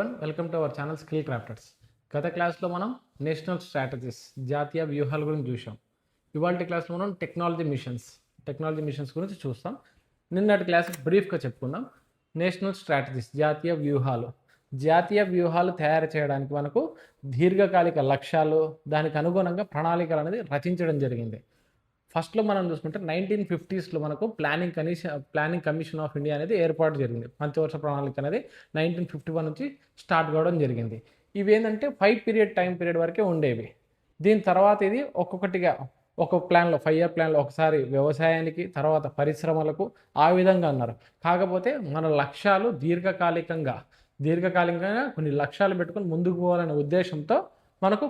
Everyone, welcome to our channel skill crafters. గత క్లాస్లో మనం నేషనల్ స్ట్రాటజీస్ జాతీయ వ్యూహాల గురించి చూసాం. ఇవాళ క్లాస్లో మనం టెక్నాలజీ మిషన్స్ గురించి చూస్తాం. నిన్నటి క్లాస్ బ్రీఫ్గా చెప్పుకుందాం. నేషనల్ స్ట్రాటజీస్ జాతీయ వ్యూహాలు తయారు చేయడానికి మనకు దీర్ఘకాలిక లక్ష్యాలు, దానికి అనుగుణంగా ప్రణాళికలు అనేది రచించడం జరిగింది. ఫస్ట్లో మనం చూసుకుంటే 1950s మనకు ప్లానింగ్ కమిషన్ ఆఫ్ ఇండియా అనేది ఏర్పాటు జరిగింది. పంచవర్ష ప్రణాళిక అనేది 1951 నుంచి స్టార్ట్ కావడం జరిగింది. ఇవి ఏంటంటే 5 టైం పీరియడ్ వరకే ఉండేవి. దీని తర్వాత ఇది ఒక్కొక్కటిగా ఒక ప్లాన్లో 5 year ప్లాన్లో ఒకసారి వ్యవసాయానికి, తర్వాత పరిశ్రమలకు, ఆ విధంగా అన్నారు. కాకపోతే మన లక్ష్యాలు దీర్ఘకాలికంగా కొన్ని లక్ష్యాలు పెట్టుకొని ముందుకు పోవాలనే ఉద్దేశంతో మనకు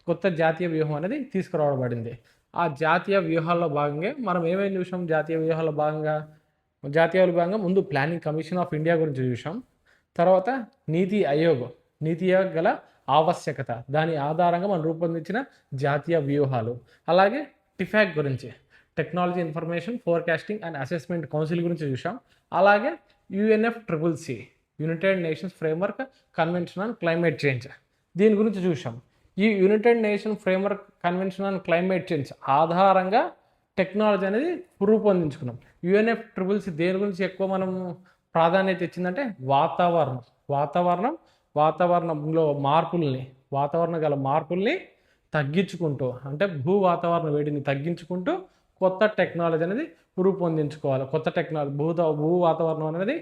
కొత్త జాతీయ వ్యూహం అనేది తీసుకురావబడింది. ఆ జాతీయ వ్యూహాల్లో భాగంగా మనం ఏమేమి చూసాం? జాతీయ వ్యూహాల్లో భాగంగా ముందు ప్లానింగ్ కమిషన్ ఆఫ్ ఇండియా గురించి చూసాం. తర్వాత నీతి ఆయోగ్ గల ఆవశ్యకత, దాని ఆధారంగా మనం రూపొందించిన జాతీయ వ్యూహాలు. అలాగే టిఫాక్ గురించి, technology information forecasting and assessment council గురించి చూసాం. అలాగే UNFCCC United nations framework convention on climate change, దీని గురించి చూసాం. ఈ United nation framework convention on climate change ఆధారంగా టెక్నాలజీ అనేది రూపొందించుకున్నాం. UNFCCC దేని గురించి ఎక్కువ మనం ప్రాధాన్యత ఇచ్చిందంటే వాతావరణంలో వాతావరణ గల మార్పుల్ని తగ్గించుకుంటూ, అంటే వాతావరణ వేడిని తగ్గించుకుంటూ కొత్త టెక్నాలజీ అనేది రూపొందించుకోవాలి. భూ వాతావరణం అనేది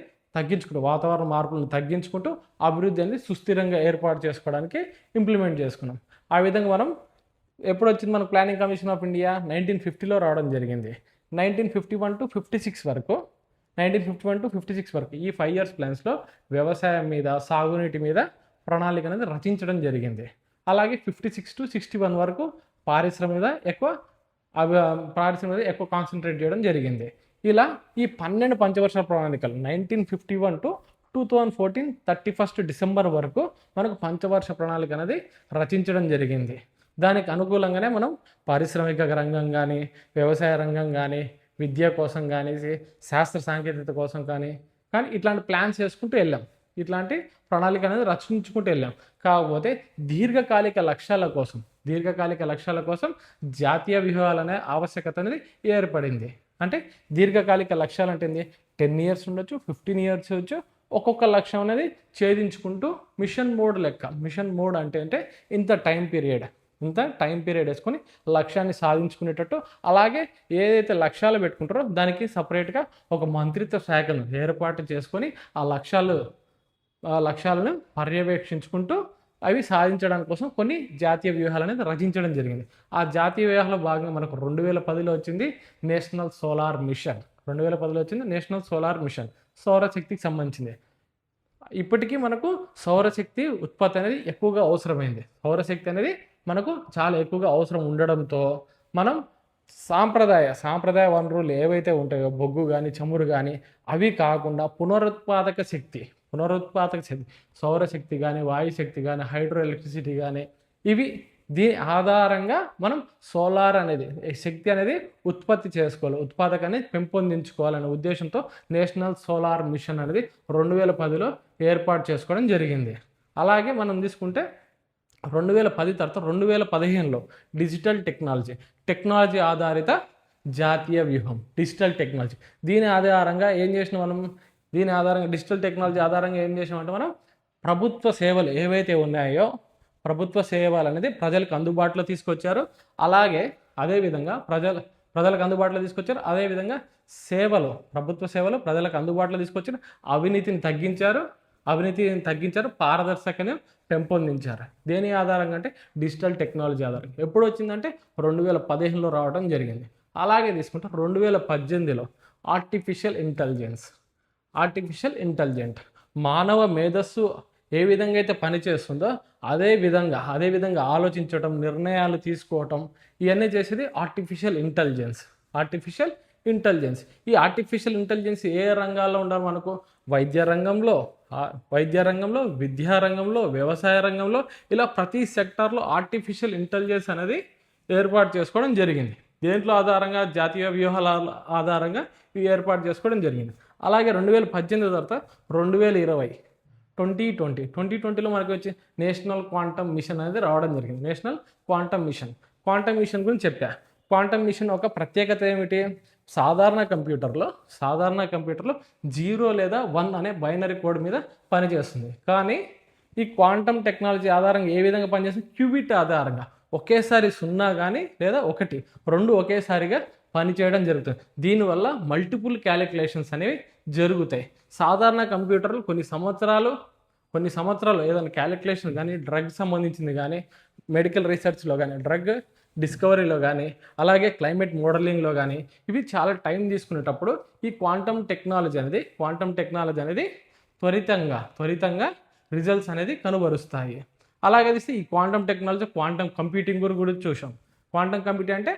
వాతావరణ మార్పులను తగ్గించుకుంటూ అభివృద్ధి అనేది సుస్థిరంగా ఏర్పాటు చేసుకోవడానికి ఇంప్లిమెంట్ చేసుకున్నాం. ఆ విధంగా మనం ఎప్పుడు వచ్చింది మనకు ప్లానింగ్ కమిషన్ ఆఫ్ ఇండియా 1950లో రావడం జరిగింది. 1951 to 56 వరకు ఈ 5 years ప్లాన్స్లో వ్యవసాయం మీద, సాగునీటి మీద ప్రణాళిక అనేది రచించడం జరిగింది. అలాగే 56 to 61 వరకు పారిశ్రమ మీద ఎక్కువ కాన్సన్ట్రేట్ చేయడం జరిగింది. ఇలా ఈ 12 పంచవర్షాల ప్రణాళికలు 1951 to 2014 31st December వరకు మనకు పంచవర్ష ప్రణాళిక అనేది రచించడం జరిగింది. దానికి అనుకూలంగానే మనం పారిశ్రామిక రంగం కానీ, వ్యవసాయ రంగం కానీ, విద్య కోసం కానీ, శాస్త్ర సాంకేతికత కోసం కానీ ఇట్లాంటి ప్లాన్స్ చేసుకుంటూ వెళ్ళాం. ఇట్లాంటి ప్రణాళిక అనేది రచించుకుంటూ వెళ్ళాం. కాకపోతే దీర్ఘకాలిక లక్ష్యాల కోసం జాతీయ వ్యూహాలు అనే ఆవశ్యకత అనేది ఏర్పడింది. అంటే దీర్ఘకాలిక లక్ష్యాలు అంటే 10 years ఉండొచ్చు, 15 years ఉండొచ్చు. ఒక్కొక్క లక్ష్యం అనేది ఛేదించుకుంటూ మిషన్ మోడ్ అంటే ఇంత టైం పీరియడ్ వేసుకొని లక్ష్యాన్ని సాధించుకునేటట్టు, అలాగే ఏదైతే లక్ష్యాలు పెట్టుకుంటారో దానికి సపరేట్గా ఒక మంత్రిత్వ శాఖను ఏర్పాటు చేసుకొని ఆ లక్ష్యాలను పర్యవేక్షించుకుంటూ అవి సాధించడానికి కోసం కొన్ని జాతీయ వ్యూహాలు అనేది రచించడం జరిగింది. ఆ జాతీయ వ్యూహాల్లో భాగంగా మనకు 2010లో వచ్చింది నేషనల్ సోలార్ మిషన్. సౌరశక్తికి సంబంధించింది. ఇప్పటికీ మనకు సౌరశక్తి ఉత్పత్తి అనేది ఎక్కువగా అవసరమైంది. సౌరశక్తి అనేది మనకు చాలా ఎక్కువగా అవసరం ఉండడంతో మనం సాంప్రదాయ వనరులు ఏవైతే ఉంటాయో, బొగ్గు కానీ, చమురు కానీ, అవి కాకుండా పునరుత్పాదక శక్తి సౌరశక్తి కానీ, వాయుశక్తి కానీ, హైడ్రో ఎలక్ట్రిసిటీ కానీ, దీని ఆధారంగా మనం సోలార్ అనేది శక్తి అనేది ఉత్పాదకాన్ని పెంపొందించుకోవాలనే ఉద్దేశంతో నేషనల్ సోలార్ మిషన్ అనేది 2010లో ఏర్పాటు చేసుకోవడం జరిగింది. అలాగే మనం తీసుకుంటే 2010 తర్వాత 2015లో డిజిటల్ టెక్నాలజీ ఆధారిత జాతీయ వ్యూహం, దీని ఆధారంగా డిజిటల్ టెక్నాలజీ ఆధారంగా ఏం చేసినామంటే మనం ప్రభుత్వ సేవలు ఏవైతే ఉన్నాయో ప్రభుత్వ సేవలు అనేది ప్రజలకు అందుబాటులో తీసుకొచ్చారు. అలాగే అదేవిధంగా ప్రజలకు అందుబాటులో తీసుకొచ్చారు. అదేవిధంగా ప్రభుత్వ సేవలు ప్రజలకు అందుబాటులో తీసుకొచ్చారు. అవినీతిని తగ్గించారు, పారదర్శకతను పెంపొందించారు. దేని ఆధారంగా అంటే డిజిటల్ టెక్నాలజీ ఆధారంగా. ఎప్పుడు వచ్చిందంటే 2015లో రావడం జరిగింది. అలాగే తీసుకుంటే 2018లో ఆర్టిఫిషియల్ ఇంటెలిజెంట్ మానవ మేధస్సు ఏ విధంగా అయితే పనిచేస్తుందో అదే విధంగా ఆలోచించడం, నిర్ణయాలు తీసుకోవటం, ఇవన్నీ చేసేది ఆర్టిఫిషియల్ ఇంటెలిజెన్స్. ఈ ఆర్టిఫిషియల్ ఇంటెలిజెన్స్ ఏ రంగాల్లో ఉండాలి? మనకు వైద్య రంగంలో, విద్యా రంగంలో, వ్యవసాయ రంగంలో, ఇలా ప్రతి సెక్టార్లో ఆర్టిఫిషియల్ ఇంటెలిజెన్స్ అనేది ఏర్పాటు చేసుకోవడం జరిగింది. దేంట్లో ఆధారంగా? జాతీయ వ్యూహాల ఆధారంగా ఇవి ఏర్పాటు చేసుకోవడం జరిగింది. అలాగే 2018 తర్వాత 2020లో మనకి వచ్చి నేషనల్ క్వాంటమ్ మిషన్ అనేది రావడం జరిగింది. నేషనల్ క్వాంటమ్ మిషన్ గురించి చెప్పా. క్వాంటమ్ మిషన్ ఒక ప్రత్యేకత ఏమిటి? సాధారణ కంప్యూటర్లో 0 లేదా 1 అనే బైనరీ కోడ్ మీద పనిచేస్తుంది. కానీ ఈ క్వాంటమ్ టెక్నాలజీ ఆధారంగా ఏ విధంగా పనిచేస్తుంది? క్యూబిట్ ఆధారంగా ఒకేసారి 0 కానీ లేదా 1 రెండు ఒకేసారిగా పనిచేయడం జరుగుతుంది. దీనివల్ల మల్టిపుల్ క్యాలిక్యులేషన్స్ అనేవి జరుగుతాయి. సాధారణ కంప్యూటర్లు కొన్ని సంవత్సరాలు ఏదైనా క్యాలిక్యులేషన్ కానీ, డ్రగ్ సంబంధించింది కానీ, మెడికల్ రీసెర్చ్లో కానీ, డ్రగ్ డిస్కవరీలో కానీ, అలాగే క్లైమేట్ మోడలింగ్లో కానీ ఇవి చాలా టైం తీసుకునేటప్పుడు ఈ క్వాంటమ్ టెక్నాలజీ అనేది త్వరితంగా రిజల్ట్స్ అనేది కనుబరుస్తాయి. అలాగే తీస్తే ఈ క్వాంటమ్ టెక్నాలజీ క్వాంటమ్ కంప్యూటింగ్ గురించి చూసాం. క్వాంటమ్ కంప్యూటింగ్ అంటే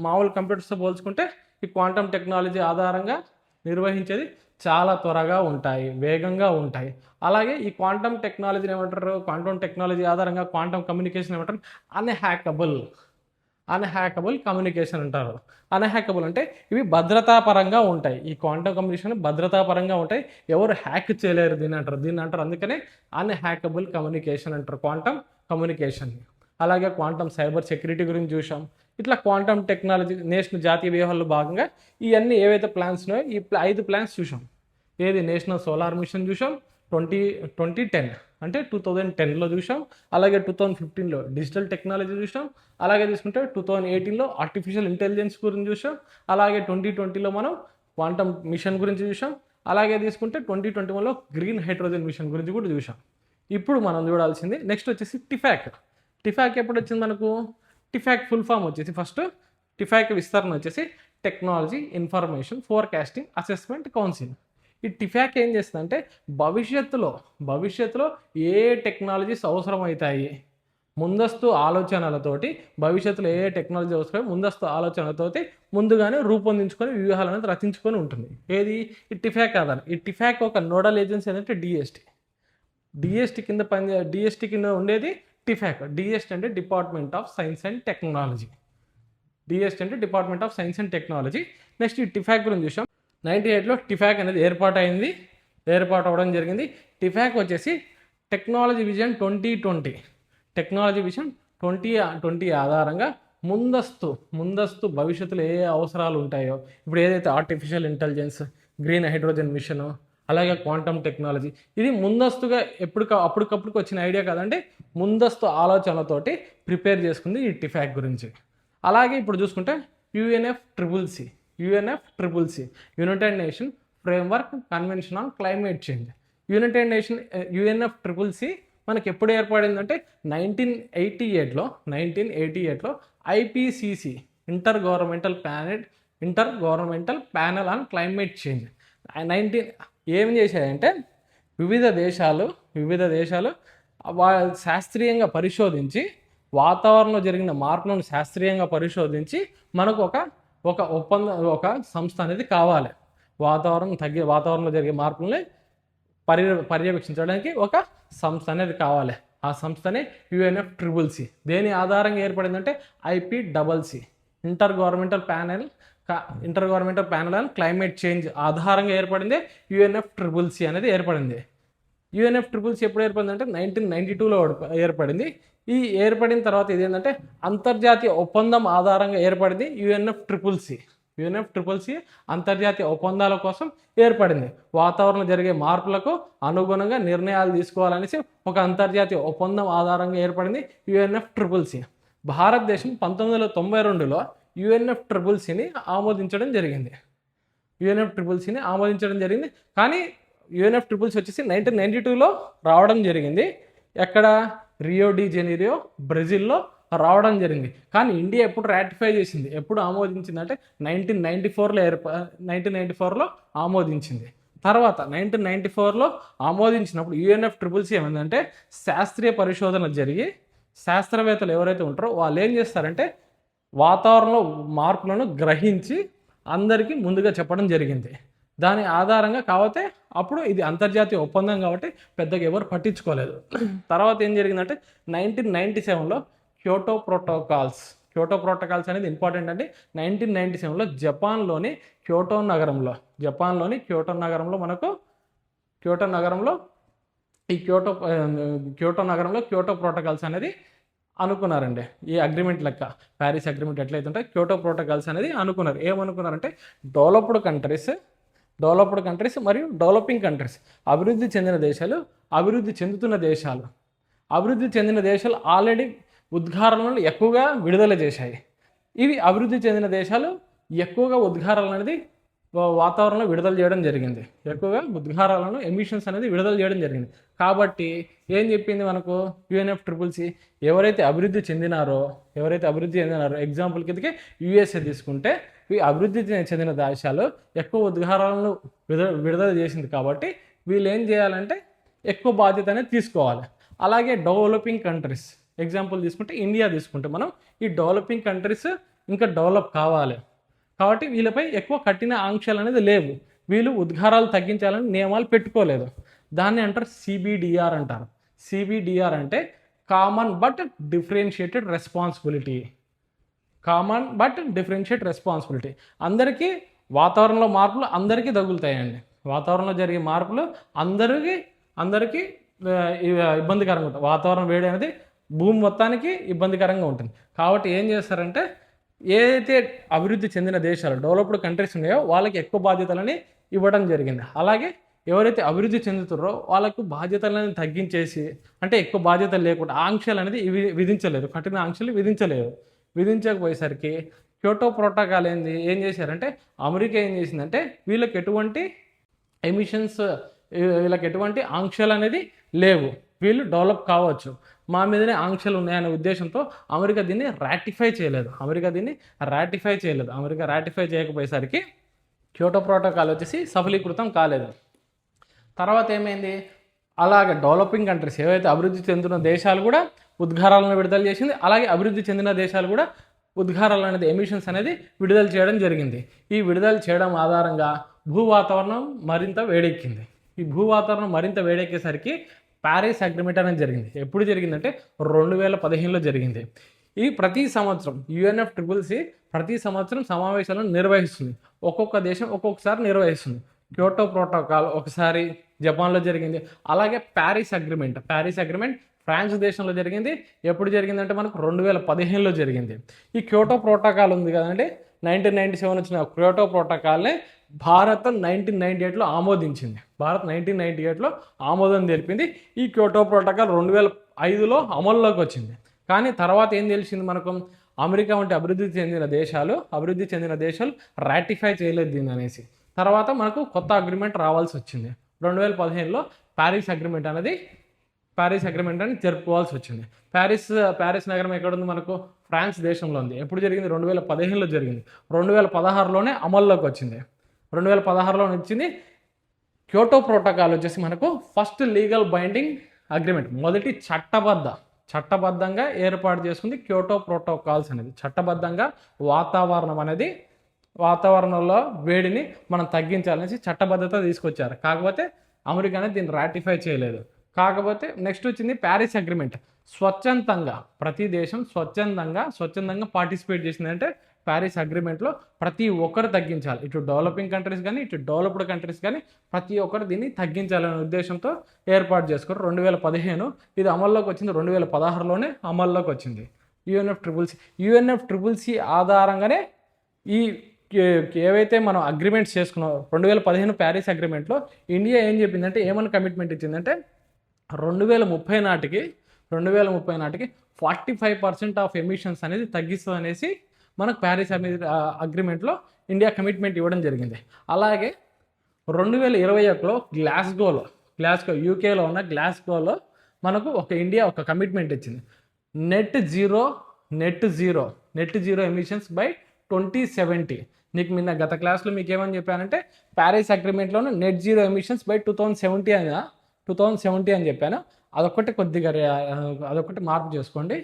మామూలు కంప్యూటర్స్తో పోల్చుకుంటే ఈ క్వాంటమ్ టెక్నాలజీ ఆధారంగా నిర్వహించేది చాలా త్వరగా ఉంటాయి, వేగంగా ఉంటాయి. అలాగే ఈ క్వాంటమ్ టెక్నాలజీని ఏమంటారు? క్వాంటమ్ టెక్నాలజీ ఆధారంగా క్వాంటమ్ కమ్యూనికేషన్ ఏమంటారు? అన్హ్యాకబుల్ కమ్యూనికేషన్ అంటారు. అన్హ్యాకబుల్ అంటే ఇవి భద్రతాపరంగా ఉంటాయి. ఈ క్వాంటమ్ కమ్యూనికేషన్ భద్రతాపరంగా ఉంటాయి, ఎవరు హ్యాక్ చేయలేరు దీన్ని అంటారు. అందుకనే అన్హ్యాకబుల్ కమ్యూనికేషన్ అంటారు క్వాంటమ్ కమ్యూనికేషన్. అలాగే క్వాంటమ్ సైబర్ సెక్యూరిటీ గురించి చూసాం. ఇట్లా క్వాంటమ్ టెక్నాలజీ నేషనల్ జాతీయ వ్యూహాల్లో భాగంగా ఇవన్నీ ఏవైతే ప్లాన్స్ ఉన్నాయో ఈ 5 ప్లాన్స్ చూసాం. ఏది? నేషనల్ సోలార్ మిషన్ చూసాం 2010 అంటే 2010లో చూసాం. అలాగే 2015లో డిజిటల్ టెక్నాలజీ చూసాం. అలాగే తీసుకుంటే 2018లో ఆర్టిఫిషియల్ ఇంటెలిజెన్స్ గురించి చూసాం. అలాగే 2020లో మనం క్వాంటమ్ మిషన్ గురించి చూసాం. అలాగే తీసుకుంటే 2021లో గ్రీన్ హైడ్రోజన్ మిషన్ గురించి కూడా చూసాం. ఇప్పుడు మనం చూడాల్సింది నెక్స్ట్ వచ్చేసి టిఫాక్ ఎప్పుడు వచ్చింది మనకు? టిఫాక్ ఫుల్ ఫామ్ వచ్చేసి ఫస్ట్ టిఫాక్ విస్తరణ వచ్చేసి technology information forecasting assessment council. ఈ టిఫాక్ ఏం చేస్తుందంటే భవిష్యత్తులో ఏ టెక్నాలజీస్ అవసరమవుతాయి ముందస్తు ఆలోచనలతోటి, భవిష్యత్తులో ఏ టెక్నాలజీ అవసరం ముందస్తు ఆలోచనలతోటి ముందుగానే రూపొందించుకొని వ్యూహాలు అనేది రచించుకొని ఉంటుంది. ఏది? ఈ టిఫాక్ ఆధారం. ఈ టిఫాక్ ఒక నోడల్ ఏజెన్సీ ఏంటంటే డిఎస్టి కింద ఉండేది టిఫాక్. డిఎస్టి అంటే department of science and technology. Next ఈ టిఫాక్ గురించి చూసాం. 98లో టిఫాక్ అనేది ఏర్పాటు అవ్వడం జరిగింది. టిఫాక్ వచ్చేసి టెక్నాలజీ విజన్ 2020 ఆధారంగా ముందస్తు భవిష్యత్తులో ఏ అవసరాలు ఉంటాయో, ఇప్పుడు ఏదైతే artificial intelligence, green hydrogen mission, అలాగే క్వాంటమ్ టెక్నాలజీ, ఇది ముందస్తుగా అప్పటికప్పుడు వచ్చిన ఐడియా కాదంటే ముందస్తు ఆలోచనలతోటి ప్రిపేర్ చేసుకుంది ఈ టిఫాక్ గురించి. అలాగే ఇప్పుడు చూసుకుంటే UNFCCC United nation framework convention on climate change. UNFCCC మనకి ఎప్పుడు ఏర్పడిందంటే 1988లో IPCC inter governmental panel on climate change ఏం చేశాయంటే వివిధ దేశాలు శాస్త్రీయంగా పరిశోధించి, వాతావరణంలో జరిగిన మార్పులను శాస్త్రీయంగా పరిశోధించి మనకు ఒక సంస్థ అనేది కావాలి. వాతావరణంలో జరిగే మార్పుల్ని పర్యవేక్షించడానికి ఒక సంస్థ అనేది కావాలి. ఆ సంస్థనే UNFCCC. దేని ఆధారంగా ఏర్పడిందంటే IPCC inter governmental panel on climate change ఆధారంగా ఏర్పడింది UNFCCC అనేది ఏర్పడింది. UNFCCC ఎప్పుడు ఏర్పడిందంటే 1992లో ఏర్పడింది. ఈ ఏర్పడిన తర్వాత ఇదేంటంటే అంతర్జాతీయ ఒప్పందం ఆధారంగా ఏర్పడింది UNFCCC అంతర్జాతీయ ఒప్పందాల కోసం ఏర్పడింది. వాతావరణంలో జరిగే మార్పులకు అనుగుణంగా నిర్ణయాలు తీసుకోవాలనేసి ఒక అంతర్జాతీయ ఒప్పందం ఆధారంగా ఏర్పడింది UNFCCC. భారతదేశం 1992లో UNFCCCని ఆమోదించడం జరిగింది. కానీ UNFCCC వచ్చేసి 1992లో రావడం జరిగింది. ఎక్కడ? రియో డి జెనీరో, బ్రెజిల్లో రావడం జరిగింది. కానీ ఇండియా ఎప్పుడు రాటిఫై చేసింది, ఎప్పుడు ఆమోదించింది అంటే 1994లో ఆమోదించింది. తర్వాత 1994లో ఆమోదించినప్పుడు UNFCCC ఏమైందంటే శాస్త్రీయ పరిశోధన జరిగి శాస్త్రవేత్తలు ఎవరైతే ఉంటారో వాళ్ళు ఏం చేస్తారంటే వాతావరణంలో మార్పులను గ్రహించి అందరికీ ముందుగా చెప్పడం జరిగింది. దాని ఆధారంగా కాకపోతే అప్పుడు ఇది అంతర్జాతీయ ఒప్పందం కాబట్టి పెద్దగా ఎవరు పట్టించుకోలేదు. తర్వాత ఏం జరిగిందంటే 1997లో క్యోటో ప్రోటోకాల్స్ అనేది ఇంపార్టెంట్ అండి. 1997లో జపాన్లోని క్యోటో నగరంలో మనకు ఈ క్యోటో నగరంలో క్యోటో ప్రోటోకాల్స్ అనేది అనుకున్నారండి. ఈ అగ్రిమెంట్ లెక్క ప్యారిస్ అగ్రిమెంట్ ఎట్లయితే ఉంటే క్యోటో ప్రోటోకాల్స్ అనేది అనుకున్నారు. ఏమనుకున్నారంటే డెవలప్డ్ కంట్రీస్ మరియు డెవలపింగ్ కంట్రీస్, అభివృద్ధి చెందిన దేశాలు, అభివృద్ధి చెందుతున్న దేశాలు. అభివృద్ధి చెందిన దేశాలు ఆల్రెడీ ఉద్గారాలను ఎక్కువగా విడుదల చేశాయి. ఇవి అభివృద్ధి చెందిన దేశాలు ఎక్కువగా ఉద్గారాలు అనేది వాతావరణంలో విడుదల చేయడం జరిగింది. ఎక్కువగా ఉద్గారాలను ఎమిషన్స్ అనేది విడుదల చేయడం జరిగింది. కాబట్టి ఏం చెప్పింది మనకు UNFCCC, ఎవరైతే అభివృద్ధి చెందినారో ఎగ్జాంపుల్ కిందకి USA తీసుకుంటే, ఈ అభివృద్ధి చెందిన దేశాలు ఎక్కువ ఉద్గారాలను విడుదల చేసింది. కాబట్టి వీళ్ళు ఏం చేయాలంటే ఎక్కువ బాధ్యత అనేది తీసుకోవాలి. అలాగే డెవలపింగ్ కంట్రీస్ ఎగ్జాంపుల్ తీసుకుంటే ఇండియా తీసుకుంటే మనం ఈ డెవలపింగ్ కంట్రీస్ ఇంకా డెవలప్ కావాలి. కాబట్టి వీళ్ళపై ఎక్కువ కఠిన ఆంక్షలు అనేది లేవు. వీళ్ళు ఉద్గారాలు తగ్గించాలని నియమాలు పెట్టుకోలేదు. దాన్ని అంటారు CBDR అంటారు. CBDR అంటే కామన్ బట్ డిఫరెన్షియేటెడ్ రెస్పాన్సిబిలిటీ. అందరికీ వాతావరణంలో మార్పులు అందరికీ తగులుతాయండి. వాతావరణంలో జరిగే మార్పులు అందరికీ ఇబ్బందికరంగా ఉంటుంది. వాతావరణం వేడి అనేది భూమి మొత్తానికి ఇబ్బందికరంగా ఉంటుంది. కాబట్టి ఏం చేస్తారంటే ఏదైతే అభివృద్ధి చెందిన దేశాలు డెవలప్డ్ కంట్రీస్ ఉన్నాయో వాళ్ళకి ఎక్కువ బాధ్యతలని ఇవ్వడం జరిగింది. అలాగే ఎవరైతే అభివృద్ధి చెందుతారో వాళ్ళకు బాధ్యతలను తగ్గించేసి, అంటే ఎక్కువ బాధ్యతలు లేకుండా ఆంక్షలు అనేది విధించలేదు, కఠిన ఆంక్షలు విధించకపోయేసరికి క్యోటో ప్రోటోకాల్ ఏం చేశారంటే అమెరికా ఏం చేసిందంటే వీళ్ళకి ఎటువంటి ఆంక్షలు అనేది లేవు, వీళ్ళు డెవలప్ కావచ్చు, మా మీదనే ఆంక్షలు ఉన్నాయనే ఉద్దేశంతో అమెరికా దీన్ని రాటిఫై చేయలేదు. అమెరికా రాటిఫై చేయకపోయేసరికి క్యోటో ప్రోటోకాల్ వచ్చేసి సఫలీకృతం కాలేదు. తర్వాత ఏమైంది, అలాగే డెవలపింగ్ కంట్రీస్ ఏవైతే అభివృద్ధి చెందుతున్న దేశాలు కూడా ఉద్గారాలను విడుదల చేసింది. అలాగే అభివృద్ధి చెందిన దేశాలు కూడా ఉద్గారాలు అనేది ఎమిషన్స్ అనేది విడుదల చేయడం జరిగింది. ఈ విడుదల చేయడం ఆధారంగా భూ వాతావరణం మరింత వేడెక్కింది. ఈ భూ వాతావరణం మరింత వేడెక్కేసరికి ప్యారిస్ అగ్రిమెంట్ అనేది జరిగింది. ఎప్పుడు జరిగిందంటే 2015లో జరిగింది. ఈ ప్రతి సంవత్సరం UNFCCC ప్రతి సంవత్సరం సమావేశాలను నిర్వహిస్తుంది. ఒక్కొక్క దేశం ఒక్కొక్కసారి నిర్వహిస్తుంది. క్యోటో ప్రోటోకాల్ ఒకసారి జపాన్లో జరిగింది. అలాగే ప్యారిస్ అగ్రిమెంట్ ఫ్రాన్స్ దేశంలో జరిగింది. ఎప్పుడు జరిగిందంటే మనకు 2015లో జరిగింది. ఈ క్యోటో ప్రోటోకాల్ ఉంది కదండి, 1997 వచ్చిన క్యోటో ప్రోటోకాల్ని భారత్ 1998లో ఆమోదించింది. భారత్ 1998లో ఆమోదం తెలిపింది. ఈ క్యోటో ప్రోటోకాల్ 2005లో అమల్లోకి వచ్చింది. కానీ తర్వాత ఏం తెలిసింది మనకు, అమెరికా వంటి అభివృద్ధి చెందిన దేశాలు రాటిఫై చేయలేదు దీన్ని అనేసి. తర్వాత మనకు కొత్త అగ్రిమెంట్ రావాల్సి వచ్చింది. 2015లో ప్యారిస్ అగ్రిమెంట్ అనేది జరుపుకోవాల్సి వచ్చింది. ప్యారిస్ నగరం ఎక్కడుంది మనకు, ఫ్రాన్స్ దేశంలో ఉంది. ఎప్పుడు జరిగింది, 2015లో జరిగింది. 2016లోనే అమల్లోకి వచ్చింది. 2016లో వచ్చింది. క్యోటో ప్రోటోకాల్ వచ్చేసి మనకు ఫస్ట్ లీగల్ బైండింగ్ అగ్రిమెంట్, మొదటి చట్టబద్ధంగా ఏర్పాటు చేసుకుంది క్యోటో ప్రోటోకాల్స్ అనేది. చట్టబద్ధంగా వాతావరణంలో వేడిని మనం తగ్గించాలనేసి చట్టబద్ధత తీసుకొచ్చారు. కాకపోతే అమెరికా అనేది దీన్ని రాటిఫై చేయలేదు. కాకపోతే నెక్స్ట్ వచ్చింది ప్యారిస్ అగ్రిమెంట్. స్వచ్ఛందంగా ప్రతి దేశం స్వచ్ఛందంగా పార్టిసిపేట్ చేసిందంటే ప్యారిస్ అగ్రిమెంట్లో ప్రతి ఒక్కరు తగ్గించాలి. ఇటు డెవలపింగ్ కంట్రీస్ కానీ ఇటు డెవలప్డ్ కంట్రీస్ కానీ ప్రతి ఒక్కరు దీన్ని తగ్గించాలనే ఉద్దేశంతో ఏర్పాటు చేసుకున్నారు. 2015 ఇది అమల్లోకి వచ్చింది. 2016లోనే అమల్లోకి వచ్చింది UNFCCC ఆధారంగానే ఈ ఏవైతే మనం అగ్రిమెంట్స్ చేసుకున్నాం 2015 ప్యారిస్ అగ్రిమెంట్లో ఇండియా ఏం చెప్పిందంటే, ఏమైనా కమిట్మెంట్ ఇచ్చిందంటే 2030 నాటికి 45% ఆఫ్ ఎమిషన్స్ అనేది తగ్గిస్తుంది అనేసి మనకు ప్యారిస్ అగ్రిమెంట్లో ఇండియా కమిట్మెంట్ ఇవ్వడం జరిగింది. అలాగే 2021లో గ్లాస్గో యూకేలో ఉన్న గ్లాస్గోలో మనకు ఇండియా ఒక కమిట్మెంట్ ఇచ్చింది. Net zero emissions by 2070. నీకు నిన్న గత క్లాస్లో మీకు ఏమని చెప్పానంటే ప్యారిస్ అగ్రిమెంట్లోనే నెట్ జీరో ఎమిషన్స్ బై 2070 అని చెప్పాను. అదొకటి మార్పు చేసుకోండి.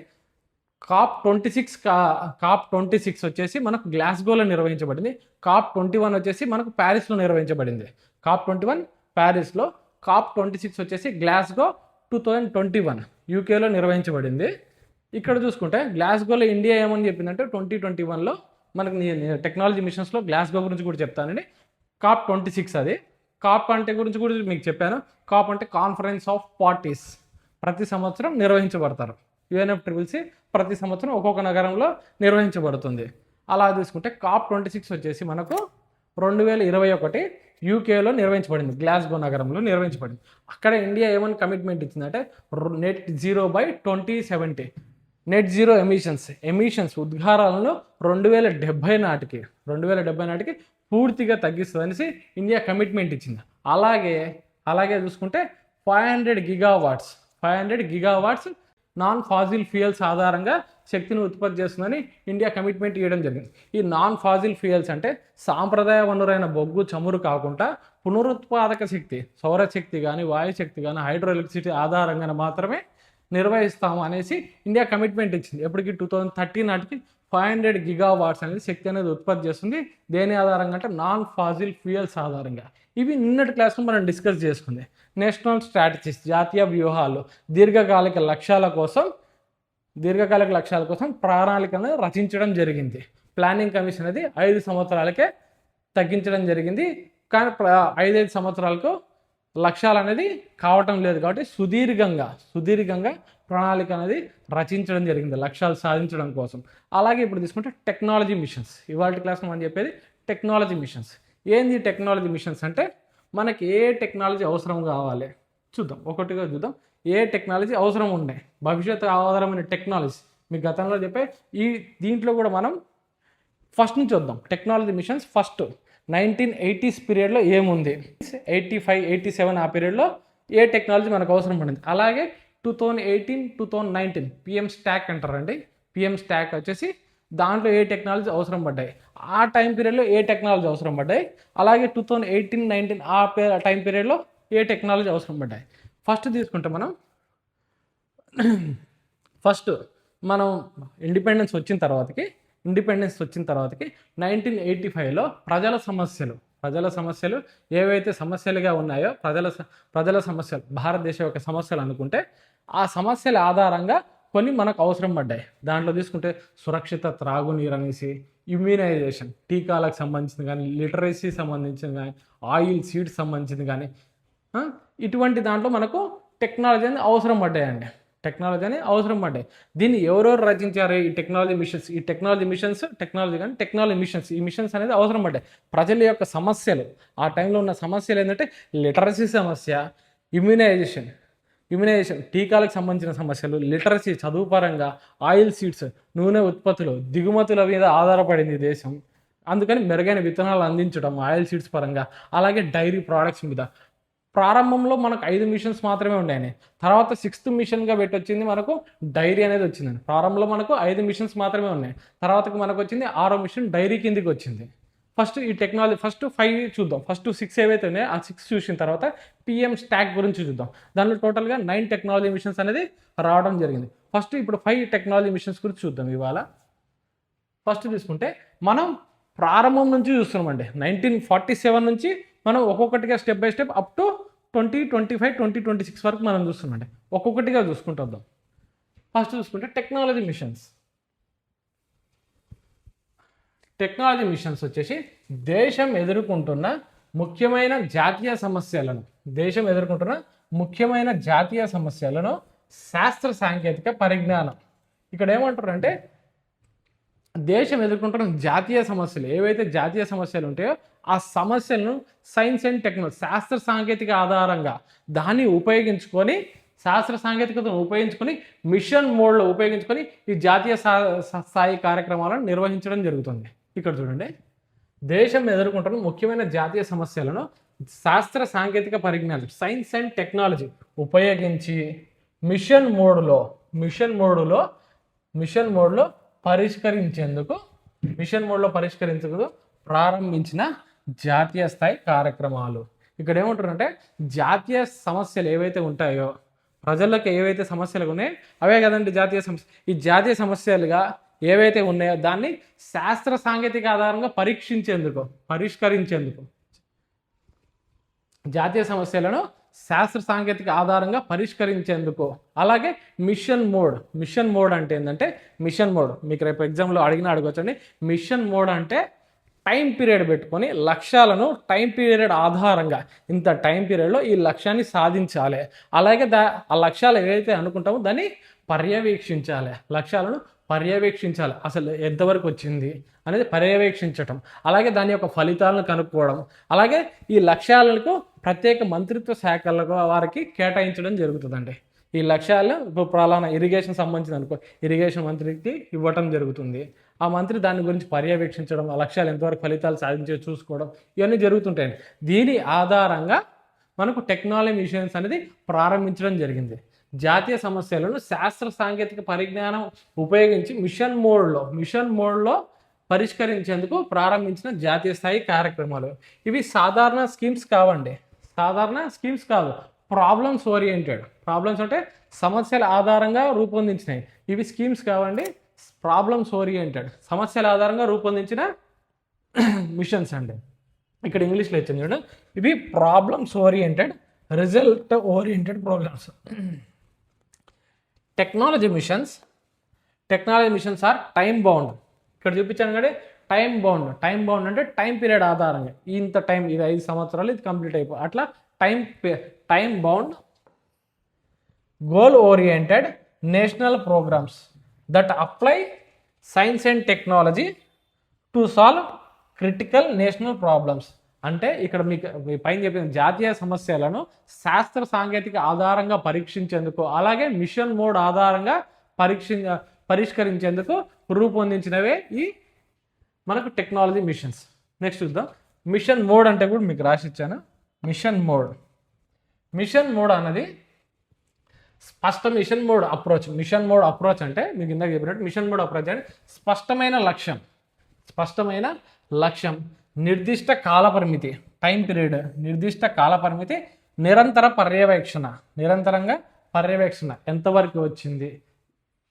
COP26 వచ్చేసి మనకు గ్లాస్గోలో నిర్వహించబడింది. COP21 వచ్చేసి మనకు ప్యారిస్లో నిర్వహించబడింది. COP21 ప్యారిస్లో, COP26 వచ్చేసి గ్లాస్గో 2021 యూకేలో నిర్వహించబడింది. ఇక్కడ చూసుకుంటే గ్లాస్గోలో ఇండియా ఏమని చెప్పిందంటే 2021లో మనకు టెక్నాలజీ మిషన్స్లో గ్లాస్గో గురించి కూడా చెప్తానండి. COP26 అది. కాప్ అంటే గురించి కూడా మీకు చెప్పాను. కాప్ అంటే కాన్ఫరెన్స్ ఆఫ్ పార్టీస్, ప్రతి సంవత్సరం నిర్వహించబడతారు. UNFCCC ప్రతి సంవత్సరం ఒక్కొక్క నగరంలో నిర్వహించబడుతుంది. అలా తీసుకుంటే COP26 వచ్చేసి మనకు 2021 యూకేలో నిర్వహించబడింది, గ్లాస్గో నగరంలో నిర్వహించబడింది. అక్కడ ఇండియా ఏమని కమిట్మెంట్ ఇచ్చిందంటే net zero by 2070, net zero emissions ఉద్గారాలను 2070 నాటికి పూర్తిగా తగ్గిస్తుందనేసి ఇండియా కమిట్మెంట్ ఇచ్చింది. అలాగే చూసుకుంటే 500 గిగావాట్స్ నాన్ ఫాజిల్ ఫ్యూయల్స్ ఆధారంగా శక్తిని ఉత్పత్తి చేస్తుందని ఇండియా కమిట్మెంట్ ఇవ్వడం జరిగింది. ఈ నాన్ ఫాజిల్ ఫ్యూయల్స్ అంటే సాంప్రదాయ వనరైన బొగ్గు, చమురు కాకుండా పునరుత్పాదక శక్తి, సౌరశక్తి కానీ, వాయుశక్తి కానీ, హైడ్రో ఎలక్ట్రిసిటీ ఆధారంగా మాత్రమే నిర్వహిస్తాము అనేసి ఇండియా కమిట్మెంట్ ఇచ్చింది. ఎప్పటికి 2030 నాటికి 500 గిగావాట్స్ అనేది శక్తి అనేది ఉత్పత్తి చేస్తుంది. దేని ఆధారంగా అంటే నాన్ ఫాజిల్ ఫ్యూయల్స్ ఆధారంగా. ఇవి నిన్నటి క్లాస్లో మనం డిస్కస్ చేసుకుంది. నేషనల్ స్ట్రాటజీస్, జాతీయ వ్యూహాలు, దీర్ఘకాలిక లక్ష్యాల కోసం ప్రణాళికను రచించడం జరిగింది. ప్లానింగ్ కమిషన్ అనేది 5 సంవత్సరాలకే తగ్గించడం జరిగింది. కానీ 5 సంవత్సరాలకు లక్ష్యాలు అనేది కావటం లేదు కాబట్టి సుదీర్ఘంగా ప్రణాళిక అనేది రచించడం జరిగింది లక్ష్యాలు సాధించడం కోసం. అలాగే ఇప్పుడు తీసుకుంటే టెక్నాలజీ మిషన్స్. ఇవాళ క్లాస్లో మనం చెప్పేది టెక్నాలజీ మిషన్స్. ఏంది టెక్నాలజీ మిషన్స్ అంటే మనకి ఏ టెక్నాలజీ అవసరం కావాలి చూద్దాం, ఒక్కొక్కటిగా చూద్దాం. ఏ టెక్నాలజీ అవసరం ఉన్నాయి, భవిష్యత్తు ఆధారమైన టెక్నాలజీ మీకు గతంలో చెప్పే దీంట్లో కూడా మనం ఫస్ట్ నుంచి చూద్దాం. టెక్నాలజీ మిషన్స్ ఫస్ట్ 1980s పీరియడ్లో ఏముంది, 85, 87 ఆ పీరియడ్లో ఏ టెక్నాలజీ మనకు అవసరం పడింది. అలాగే 2018, 2019 PM స్టాక్ అంటారండి. PM స్టాక్ వచ్చేసి దాంట్లో ఏ టెక్నాలజీ అవసరం పడ్డాయి, ఆ టైం పీరియడ్లో ఏ టెక్నాలజీ అవసరం పడ్డాయి. అలాగే 2018, 19 ఆ టైం పీరియడ్లో ఏ టెక్నాలజీ అవసరం పడ్డాయి. ఫస్ట్ తీసుకుంటే మనం ఇండిపెండెన్స్ వచ్చిన తర్వాతకి 1985లో ప్రజల సమస్యలు ఏవైతే సమస్యలుగా ఉన్నాయో, ప్రజల సమస్యలు, భారతదేశం యొక్క సమస్యలు అనుకుంటే ఆ సమస్యల ఆధారంగా కొన్ని మనకు అవసరం పడ్డాయి. దాంట్లో తీసుకుంటే సురక్షిత త్రాగునీరు అనేసి, ఇమ్యూనైజేషన్, టీకాలకు సంబంధించింది కానీ, లిటరసీ సంబంధించింది కానీ, ఆయిల్ సీడ్స్ సంబంధించింది కానీ, ఇటువంటి దాంట్లో మనకు టెక్నాలజీ అనేది అవసరం పడ్డాయండి. దీన్ని ఎవరెవరు రచించారు ఈ టెక్నాలజీ మిషన్స్ ఈ మిషన్స్ అనేది అవసరం పడ్డాయి. ప్రజల యొక్క సమస్యలు, ఆ టైంలో ఉన్న సమస్యలు ఏంటంటే లిటరసీ సమస్య, ఇమ్యూనైజేషన్, టీకాలకు సంబంధించిన సమస్యలు, లిటరసీ చదువు పరంగా, ఆయిల్ సీడ్స్, నూనె ఉత్పత్తులు, దిగుమతుల మీద ఆధారపడింది దేశం. అందుకని మెరుగైన విత్తనాలు అందించడం ఆయిల్ సీడ్స్ పరంగా. అలాగే డైరీ ప్రోడక్ట్స్ మీద ప్రారంభంలో మనకు 5 మిషన్స్ మాత్రమే ఉన్నాయని, తర్వాత 6th మిషన్గా పెట్టొచ్చింది మనకు డైరీ అనేది వచ్చిందని. ప్రారంభంలో మనకు 5 మిషన్స్ మాత్రమే ఉన్నాయి, తర్వాతకి మనకు వచ్చింది 6వ మిషన్ డైరీ కిందికి వచ్చింది. ఫస్ట్ ఈ టెక్నాలజీ 5 చూద్దాం. 6 ఏవైతే ఉన్నాయో ఆ 6 చూసిన తర్వాత PM స్టాక్ గురించి చూద్దాం. దానిలో టోటల్గా 9 టెక్నాలజీ మిషన్స్ అనేది రావడం జరిగింది. ఇప్పుడు 5 టెక్నాలజీ మిషన్స్ గురించి చూద్దాం ఇవాళ. ఫస్ట్ తీసుకుంటే మనం ప్రారంభం నుంచి చూస్తున్నామండి. 1947 నుంచి మనం ఒక్కొక్కటిగా step by step up to 2025, 2026 వరకు మనం చూస్తున్నామండి. ఒక్కొక్కటిగా చూసుకుంటాం. ఫస్ట్ చూసుకుంటే టెక్నాలజీ మిషన్స్ వచ్చేసి దేశం ఎదుర్కొంటున్న ముఖ్యమైన జాతీయ సమస్యలను శాస్త్ర సాంకేతిక పరిజ్ఞానం. ఇక్కడ ఏమంటారంటే దేశం ఎదుర్కొంటున్న జాతీయ సమస్యలు, ఏవైతే జాతీయ సమస్యలు ఉంటాయో ఆ సమస్యలను సైన్స్ అండ్ టెక్నాలజీ, శాస్త్ర సాంకేతిక ఆధారంగా దాన్ని ఉపయోగించుకొని, శాస్త్ర సాంకేతికతను ఉపయోగించుకొని, మిషన్ మోడ్లో ఉపయోగించుకొని ఈ జాతీయ స్థాయి కార్యక్రమాలను నిర్వహించడం జరుగుతుంది. ఇక్కడ చూడండి, దేశం ఎదుర్కొంటున్న ముఖ్యమైన జాతీయ సమస్యలను శాస్త్ర సాంకేతిక పరిజ్ఞానం, సైన్స్ అండ్ టెక్నాలజీ ఉపయోగించి మిషన్ మోడ్లో పరిష్కరించేందుకు ప్రారంభించిన జాతీయ స్థాయి కార్యక్రమాలు. ఇక్కడ ఏమంటారంటే జాతీయ సమస్యలు ఏవైతే ఉంటాయో, ప్రజలకు ఏవైతే సమస్యలు ఉన్నాయో అవే కదండి జాతీయ సమస్య. ఈ జాతీయ సమస్యలుగా ఏవైతే ఉన్నాయో దాన్ని శాస్త్ర సాంకేతిక ఆధారంగా పరిష్కరించేందుకు జాతీయ సమస్యలను శాస్త్ర సాంకేతిక ఆధారంగా పరిష్కరించేందుకు. అలాగే మిషన్ మోడ్ అంటే ఏంటంటే, మీకు రేపు ఎగ్జామ్లో అడగవచ్చండి. మిషన్ మోడ్ అంటే టైం పీరియడ్ పెట్టుకొని లక్ష్యాలను టైం పీరియడ్ ఆధారంగా ఇంత టైం పీరియడ్లో ఈ లక్ష్యాన్ని సాధించాలి. అలాగే ఆ లక్ష్యాలు ఏవైతే అనుకుంటామో దాన్ని పర్యవేక్షించాలి. లక్ష్యాలను పర్యవేక్షించాలి, అసలు ఎంతవరకు వచ్చింది అనేది పర్యవేక్షించటం. అలాగే దాని యొక్క ఫలితాలను కనుక్కోవడం. అలాగే ఈ లక్ష్యాలకు ప్రత్యేక మంత్రిత్వ శాఖలకు వారికి కేటాయించడం జరుగుతుందండి. ఈ లక్ష్యాలు ఇప్పుడు ప్రధాన ఇరిగేషన్ సంబంధించిన అనుకో, ఇరిగేషన్ మంత్రికి ఇవ్వటం జరుగుతుంది. ఆ మంత్రి దాని గురించి పర్యవేక్షించడం, ఆ లక్ష్యాలు ఎంతవరకు ఫలితాలు సాధించే చూసుకోవడం, ఇవన్నీ జరుగుతుంటాయండి. దీని ఆధారంగా మనకు టెక్నాలజీ మిషన్స్ అనేది ప్రారంభించడం జరిగింది. జాతీయ సమస్యలను శాస్త్ర సాంకేతిక పరిజ్ఞానం ఉపయోగించి మిషన్ మోడ్లో పరిష్కరించేందుకు ప్రారంభించిన జాతీయ స్థాయి కార్యక్రమాలు. ఇవి సాధారణ స్కీమ్స్ కాదు, ప్రాబ్లమ్స్ ఓరియంటెడ్. ప్రాబ్లమ్స్ అంటే సమస్యల ఆధారంగా రూపొందించినవి. ఇవి స్కీమ్స్ కావండి, ప్రాబ్లమ్స్ ఓరియంటెడ్, సమస్యల ఆధారంగా రూపొందించిన మిషన్స్ అండి. ఇక్కడ ఇంగ్లీష్లో ఇచ్చింది చూడండి, ఇవి problems oriented, result oriented programs. Technology missions are time bound. ఇక్కడ చూపించాను కదా, టైం బౌండ్ అంటే టైం పీరియడ్ ఆధారంగా ఇంత టైం, ఇది 5 సంవత్సరాలు ఇది కంప్లీట్ అయిపో అట్లా time bound goal oriented national programs that apply science and technology to solve critical national problems. అంటే ఇక్కడ మీ పైన చెప్పిన జాతీయ సమస్యలను శాస్త్ర సాంకేతిక ఆధారంగా పరీక్షించేందుకు, అలాగే మిషన్ మోడ్ ఆధారంగా పరిష్కరించేందుకు రూపొందించినవే ఈ మనకు టెక్నాలజీ మిషన్స్. నెక్స్ట్ చూద్దాం. మిషన్ మోడ్ అంటే కూడా మీకు రాసి ఇచ్చాను. మిషన్ మోడ్ అన్నది స్పష్ట మిషన్ మోడ్ అప్రోచ్ అంటే మీకు ఇందాక చెప్పినట్టు మిషన్ మోడ్ అప్రోచ్ అంటే స్పష్టమైన లక్ష్యం, నిర్దిష్ట కాలపరిమితి, టైం పీరియడ్, నిర్దిష్ట కాలపరిమితి, నిరంతరంగా పర్యవేక్షణ ఎంతవరకు వచ్చింది,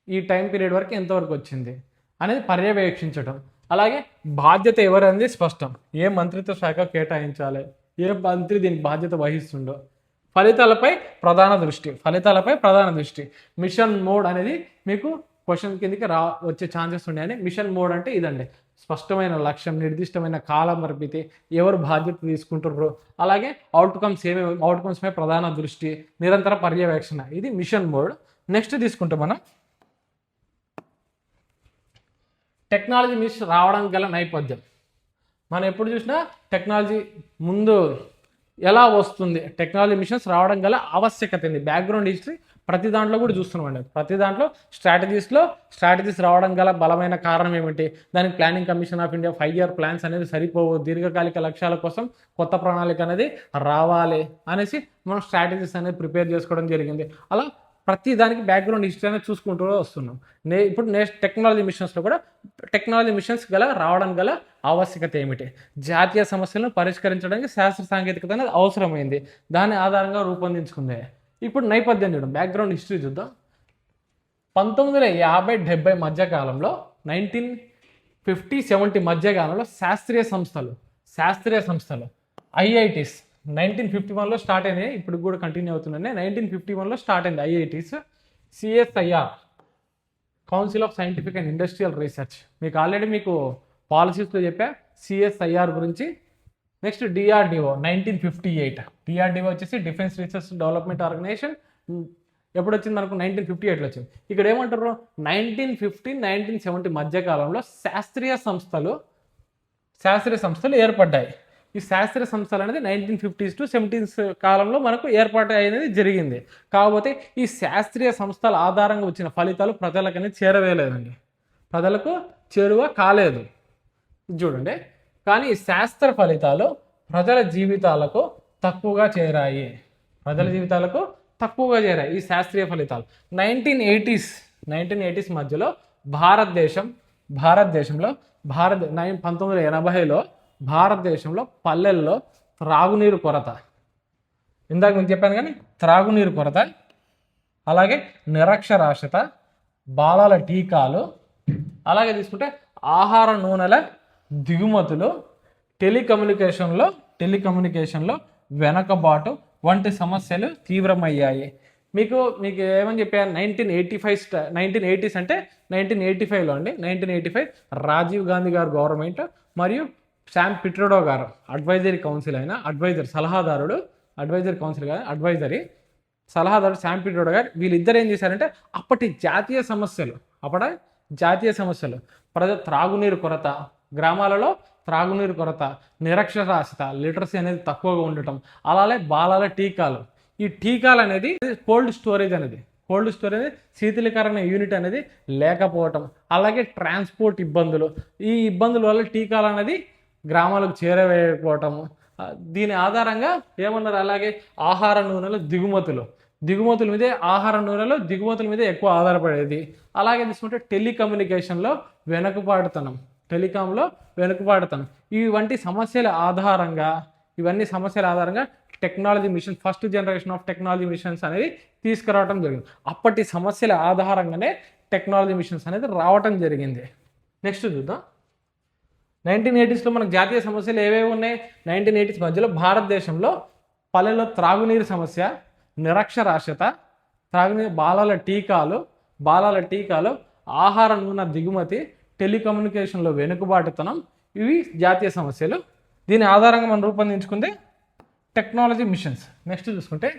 ఈ టైం పీరియడ్ వరకు ఎంతవరకు వచ్చింది అనేది పర్యవేక్షించడం. అలాగే బాధ్యత ఎవరనేది స్పష్టం, ఏ మంత్రిత్వ శాఖ కేటాయించాలి, ఏ మంత్రి దీనికి బాధ్యత వహిస్తుండో, ఫలితాలపై ప్రధాన దృష్టి. మిషన్ మోడ్ అనేది మీకు క్వశ్చన్ కిందకి వచ్చే ఛాన్సెస్ ఉన్నాయని. మిషన్ మోడ్ అంటే ఇదండి, స్పష్టమైన లక్ష్యం, నిర్దిష్టమైన కాలం పరిమితి, ఎవరు బాధ్యత తీసుకుంటారు, అలాగే అవుట్కమ్స్ పై ప్రధాన దృష్టి, నిరంతర పర్యవేక్షణ, ఇది మిషన్ మోడ్. నెక్స్ట్ తీసుకుంటే మనం టెక్నాలజీ మిషన్ రావడానికి గల నేపథ్యం. మనం ఎప్పుడు చూసినా టెక్నాలజీ ముందు ఎలా వస్తుంది, టెక్నాలజీ మిషన్స్ రావడం గల ఆవశ్యకత ఏంది, బ్యాక్గ్రౌండ్ హిస్టరీ ప్రతి దాంట్లో కూడా చూస్తున్నామండి. ప్రతి దాంట్లో స్ట్రాటజీస్ రావడం గల బలమైన కారణం ఏమిటి, దానికి planning commission of India 5 year plans అనేది సరిపోవు, దీర్ఘకాలిక లక్ష్యాల కోసం కొత్త ప్రణాళిక అనేది రావాలి అనేసి మనం స్ట్రాటజీస్ అనేది ప్రిపేర్ చేసుకోవడం జరిగింది. అలా ప్రతి దానికి బ్యాక్గ్రౌండ్ హిస్టరీ అనేది చూసుకుంటూ వస్తున్నాం. ఇప్పుడు టెక్నాలజీ మిషన్స్లో కూడా టెక్నాలజీ మిషన్స్ రావడం గల ఆవశ్యకత ఏమిటి, జాతీయ సమస్యలను పరిష్కరించడానికి శాస్త్ర సాంకేతికత అనేది అవసరమైంది, దాని ఆధారంగా రూపొందించుకుంది. ఇప్పుడు నేపథ్యం చూద్దాం, బ్యాక్గ్రౌండ్ హిస్టరీ చూద్దాం. 1950-70 మధ్యకాలంలో, 1950-70 మధ్యకాలంలో శాస్త్రీయ సంస్థలు ఐఐటీస్ 1951లో స్టార్ట్ అయినాయి, ఇప్పుడు కూడా కంటిన్యూ అవుతున్నాయి. 1951లో స్టార్ట్ అయింది IITs. CSIR, council of scientific and industrial research, మీకు ఆల్రెడీ పాలసీస్లో చెప్పా CSIR గురించి. నెక్స్ట్ DRDO 1958, DRDO వచ్చేసి డిఫెన్స్ రీసెర్చ్ డెవలప్మెంట్ ఆర్గనైజేషన్. ఎప్పుడు వచ్చింది మనకు 1958లో వచ్చింది. ఇక్కడ ఏమంటారు, 1950-1970 మధ్యకాలంలో శాస్త్రీయ సంస్థలు ఏర్పడ్డాయి. ఈ శాస్త్రీయ సంస్థలు అనేది 1950s to 70s కాలంలో మనకు ఏర్పాటు అనేది జరిగింది. కాకపోతే ఈ శాస్త్రీయ సంస్థల ఆధారంగా వచ్చిన ఫలితాలు ప్రజలకు అనేది చేరువ కాలేదు చూడండి. కానీ ఈ శాస్త్ర ఫలితాలు ప్రజల జీవితాలకు తక్కువగా చేరాయి. ఈ శాస్త్రీయ ఫలితాలు 1980s మధ్యలో భారతదేశంలో 1980లో భారతదేశంలో పల్లెల్లో త్రాగునీరు కొరత, ఇందాక మీకు చెప్పాను కానీ త్రాగునీరు కొరత, అలాగే నిరక్షరాస్యత, బాలల టీకాలు, అలాగే తీసుకుంటే ఆహార నూనెల దిగుమతులు, టెలికమ్యూనికేషన్లో వెనకబాటు వంటి సమస్యలు తీవ్రమయ్యాయి. మీకు ఏమని చెప్పాను, 1980s అంటే 1985లో అండి. 1985 రాజీవ్ గాంధీ గారు గవర్నమెంట్ మరియు శామ్ పిట్రోడో గారు అడ్వైజరీ కౌన్సిల్ అయిన సలహాదారుడు, అడ్వైజరీ కౌన్సిల్ కాదు అడ్వైజరీ సలహాదారుడు శామ్ పిట్రోడో గారు వీళ్ళిద్దరు ఏం చేశారంటే అప్పటి జాతీయ సమస్యలు త్రాగునీరు కొరత, గ్రామాలలో త్రాగునీరు కొరత, నిరక్షరాస్యత, లిటరసీ అనేది తక్కువగా ఉండటం, అలాగే బాలల టీకాలు, ఈ టీకాలు అనేది కోల్డ్ స్టోరేజ్ శీతలీకరణ యూనిట్ అనేది లేకపోవటం, అలాగే ట్రాన్స్పోర్ట్ ఇబ్బందులు, ఈ ఇబ్బందుల వల్ల టీకాలు అనేది గ్రామాలకు చేరవేయకపోవటము, దీని ఆధారంగా ఏమన్నారు, అలాగే ఆహార నూనెల దిగుమతుల మీదే ఎక్కువ ఆధారపడేది. అలాగే తీసుకుంటే టెలికమ్యూనికేషన్లో వెనుకబాటుతనం, ఇవన్నీ సమస్యల ఆధారంగా technology mission, first generation of technology missions అనేది తీసుకురావడం జరిగింది. అప్పటి సమస్యల ఆధారంగానే టెక్నాలజీ మిషన్స్ అనేది రావటం జరిగింది. నెక్స్ట్ చూద్దాం. 1980s మనకు జాతీయ సమస్యలు ఏవేవి ఉన్నాయి? 1980s మధ్యలో భారతదేశంలో పల్లెల్లో త్రాగునీరు సమస్య, నిరక్షరాస్యత, బాలల టీకాలు, ఆహార నూనె దిగుమతి, టెలికమ్యూనికేషన్లో వెనుకబాటుతనం, ఇవి జాతీయ సమస్యలు. దీని ఆధారంగా మనం రూపొందించుకుంది టెక్నాలజీ మిషన్స్. నెక్స్ట్ చూసుకుంటే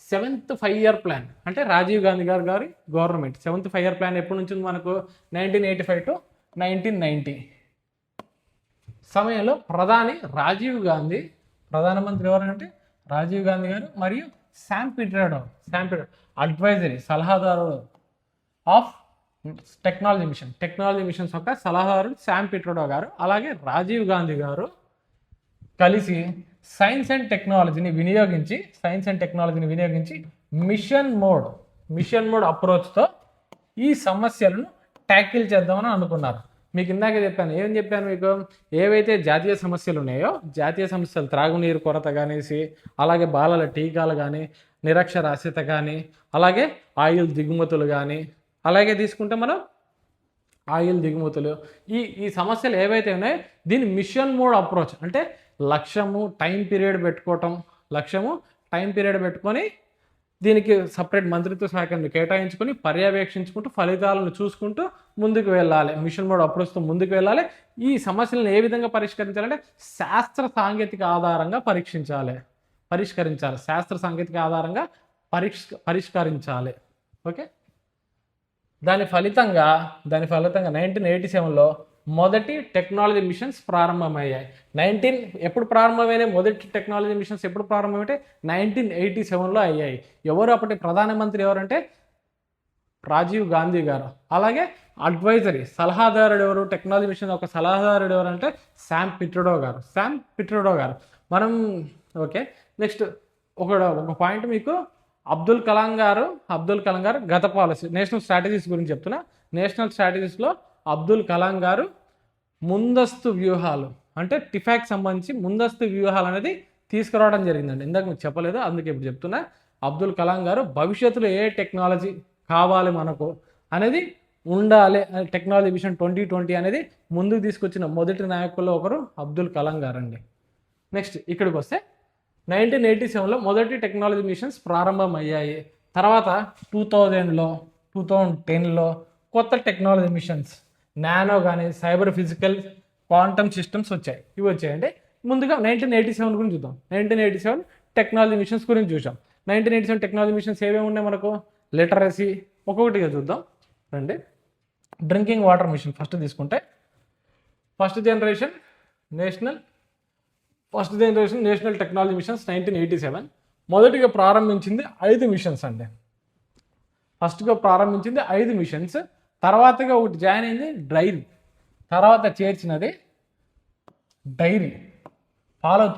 7th 5-year ప్లాన్, అంటే రాజీవ్ గాంధీ గారి గవర్నమెంట్ 7th 5-year ప్లాన్ ఎప్పటి నుంచి ఉంది మనకు? 1985 to 1990 సమయంలో ప్రధానమంత్రి ఎవరంటే రాజీవ్ గాంధీ గారు మరియు శామ్ పిట్రోడో అడ్వైజరీ సలహాదారుడు ఆఫ్ టెక్నాలజీ మిషన్స్ యొక్క సలహాదారుడు శామ్ పిట్రోడో గారు, అలాగే రాజీవ్ గాంధీ గారు కలిసి సైన్స్ అండ్ టెక్నాలజీని వినియోగించి మిషన్ మోడ్ అప్రోచ్తో ఈ సమస్యలను ట్యాకిల్ చేద్దామని అనుకున్నారు. మీకు ఇందాక చెప్పాను, మీకు ఏవైతే జాతీయ సమస్యలు ఉన్నాయో, త్రాగునీరు కొరత కానిసి, అలాగే బాలల టీకాలు కానీ, నిరక్షరాస్యత కానీ, అలాగే ఆయిల్ దిగుమతులు కానీ, అలాగే తీసుకుంటే మనం ఈ సమస్యలు ఏవైతే ఉన్నాయో దీని మిషన్ మోడ్ అప్రోచ్, అంటే లక్ష్యము టైం పీరియడ్ పెట్టుకొని దీనికి సపరేట్ మంత్రిత్వ శాఖను కేటాయించుకొని పర్యవేక్షించుకుంటూ ఫలితాలను చూసుకుంటూ ముందుకు వెళ్ళాలి. మిషన్ మోడ్ అప్రోచ్తో ముందుకు వెళ్ళాలి. ఈ సమస్యలను ఏ విధంగా పరిష్కరించాలంటే శాస్త్ర సాంకేతిక ఆధారంగా పరిష్కరించాలి. ఓకే, దాని ఫలితంగా 1987లో మొదటి టెక్నాలజీ మిషన్స్ ప్రారంభమయ్యాయి. ఎప్పుడు ప్రారంభమైనాయి? మొదటి టెక్నాలజీ మిషన్స్ ఎప్పుడు ప్రారంభమైతే 1987లో అయ్యాయి. ఎవరు అప్పటి ప్రధానమంత్రి ఎవరంటే రాజీవ్ గాంధీ గారు. అలాగే అడ్వైజరీ సలహాదారుడు ఎవరు? టెక్నాలజీ మిషన్ ఒక సలహాదారుడు ఎవరంటే శామ్ పిట్రోడో గారు. మనం ఓకే, నెక్స్ట్ ఒక పాయింట్ మీకు అబ్దుల్ కలాం గారు గత పాలసీ నేషనల్ స్ట్రాటజీస్ గురించి చెప్తున్నా. నేషనల్ స్ట్రాటజీస్లో అబ్దుల్ కలాం గారు ముందస్తు వ్యూహాలు, అంటే టిఫాక్ సంబంధించి ముందస్తు వ్యూహాలు అనేది తీసుకురావడం జరిగిందండి. ఇందాక మీకు చెప్పలేదు, అందుకే ఇప్పుడు చెప్తున్నా. అబ్దుల్ కలాం గారు భవిష్యత్తులో ఏ టెక్నాలజీ కావాలి మనకు అనేది ఉండాలి, టెక్నాలజీ మిషన్ 2020 అనేది ముందుకు తీసుకొచ్చిన మొదటి నాయకుల్లో ఒకరు అబ్దుల్ కలాం గారు అండి. నెక్స్ట్ ఇక్కడికి వస్తే 1987లో మొదటి టెక్నాలజీ మిషన్స్ ప్రారంభమయ్యాయి. తర్వాత 2010లో కొత్త టెక్నాలజీ మిషన్స్ నానో కానీ, సైబర్ ఫిజికల్, క్వాంటమ్ సిస్టమ్స్ ఇవి వచ్చాయండి. ముందుగా 1987 గురించి చూద్దాం. 1987 టెక్నాలజీ మిషన్స్ గురించి చూసాం. 1987 టెక్నాలజీ మిషన్స్ ఏమేమి ఉన్నాయి మనకు? లిటరసీ ఒక్కొక్కటిగా చూద్దాం రండి. డ్రింకింగ్ వాటర్ మిషన్ ఫస్ట్ తీసుకుంటే first generation national technology machines 1987 మొదటిగా ప్రారంభించింది 5 మిషన్స్ అండి. ఫస్ట్గా ప్రారంభించింది 5 మిషన్స్. తర్వాతగా ఒకటి జాయిన్ అయింది డైరీ, తర్వాత చేర్చినది డైరీ పాలకు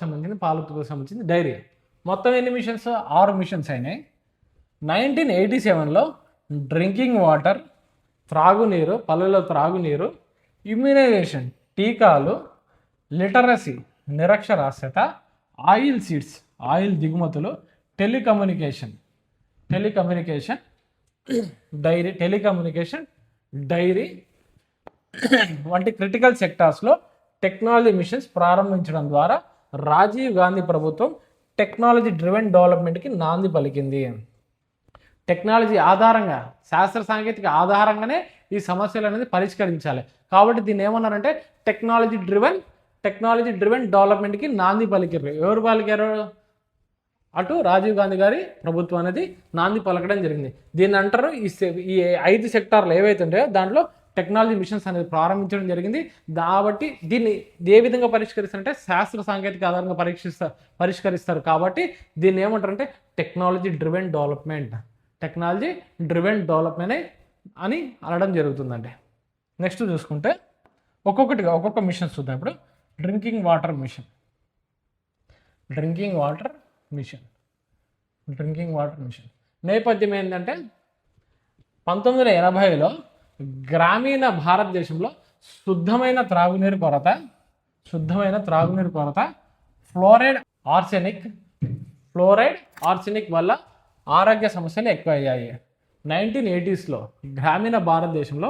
సంబంధించింది డైరీ. మొత్తం ఎన్ని మిషన్స్? 6 మిషన్స్ అయినాయి. 1987లో డ్రింకింగ్ వాటర్, త్రాగునీరు, పల్లెల్లో త్రాగునీరు, ఇమ్యునైజేషన్, టీకాలు, లిటరసీ, నిరక్షరాస్యత, ఆయిల్ సీడ్స్, ఆయిల్ దిగుమతులు, టెలికమ్యూనికేషన్ డైరీ వంటి క్రిటికల్ సెక్టార్స్లో టెక్నాలజీ మిషన్స్ ప్రారంభించడం ద్వారా రాజీవ్ గాంధీ ప్రభుత్వం టెక్నాలజీ డ్రివెన్ డెవలప్మెంట్కి నాంది పలికింది. టెక్నాలజీ ఆధారంగా, శాస్త్ర సాంకేతిక ఆధారంగానే ఈ సమస్యలు అనేది పరిష్కరించాలి. కాబట్టి దీన్ని ఏమన్నారంటే టెక్నాలజీ డ్రివెన్ డెవలప్మెంట్కి నాంది పలికారు. ఎవరు పలికారు? అటు రాజీవ్ గాంధీ గారి ప్రభుత్వం అనేది నాంది పలకడం జరిగింది. దీన్ని అంటారు ఈ 5 సెక్టార్లు ఏవైతే ఉంటాయో దాంట్లో టెక్నాలజీ మిషన్స్ అనేది ప్రారంభించడం జరిగింది. కాబట్టి దీన్ని ఏ విధంగా పరిష్కరిస్తారంటే శాస్త్ర సాంకేతిక ఆధారంగా పరిష్కరిస్తారు. కాబట్టి దీన్ని ఏమంటారంటే టెక్నాలజీ డ్రివెన్ డెవలప్మెంట్ అని అనడం జరుగుతుందండి. నెక్స్ట్ చూసుకుంటే ఒక్కొక్క మిషన్ చూద్దాం. ఇప్పుడు డ్రింకింగ్ వాటర్ మిషన్ నేపథ్యం ఏంటంటే 1980లో గ్రామీణ భారతదేశంలో శుద్ధమైన త్రాగునీరు కొరత ఫ్లోరైడ్ ఆర్సెనిక్ వల్ల ఆరోగ్య సమస్యలు ఎక్కువయ్యాయి. 1980స్లో గ్రామీణ భారతదేశంలో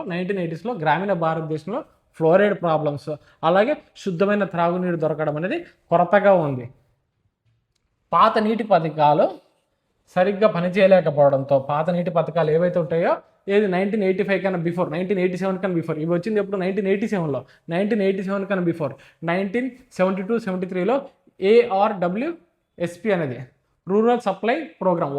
ఫ్లోరైడ్ ప్రాబ్లమ్స్, అలాగే శుద్ధమైన త్రాగునీరు దొరకడం అనేది కొరతగా ఉంది. పాత నీటి పథకాలు సరిగ్గా పనిచేయలేకపోవడంతో పాత నీటి పథకాలు ఏవైతే ఉంటాయో 1985 కన్నా బిఫోర్, 1987 కన్నా బిఫోర్, ఇవి వచ్చింది ఎప్పుడు 1987 కన్నా బిఫోర్ 1972-73లో ARWSP అనేది rural supply programme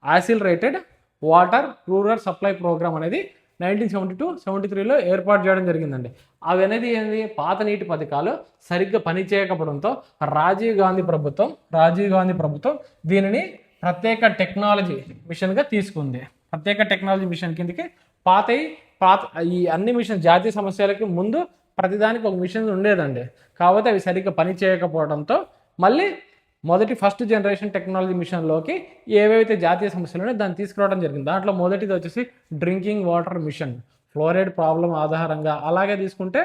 accelerated water rural supply programme అనేది 1972-73లో ఏర్పాటు చేయడం జరిగిందండి. అవి అనేది ఏంది? పాత నీటి పథకాలు సరిగ్గా పనిచేయకపోవడంతో రాజీవ్ గాంధీ ప్రభుత్వం దీనిని ప్రత్యేక టెక్నాలజీ మిషన్గా తీసుకుంది. ప్రత్యేక టెక్నాలజీ మిషన్ కిందకి పాత ఈ అన్ని మిషన్ జాతీయ సమస్యలకి ముందు ప్రతిదానికి ఒక మిషన్ ఉండేదండి. కాబట్టి అవి సరిగ్గా పనిచేయకపోవడంతో మళ్ళీ ఫస్ట్ జనరేషన్ టెక్నాలజీ మిషన్లోకి ఏవైతే జాతీయ సమస్యలు ఉన్నాయో దాన్ని తీసుకురావడం జరిగింది. దాంట్లో మొదటిది వచ్చేసి drinking water mission, fluoride problem ఆధారంగా. అలాగే తీసుకుంటే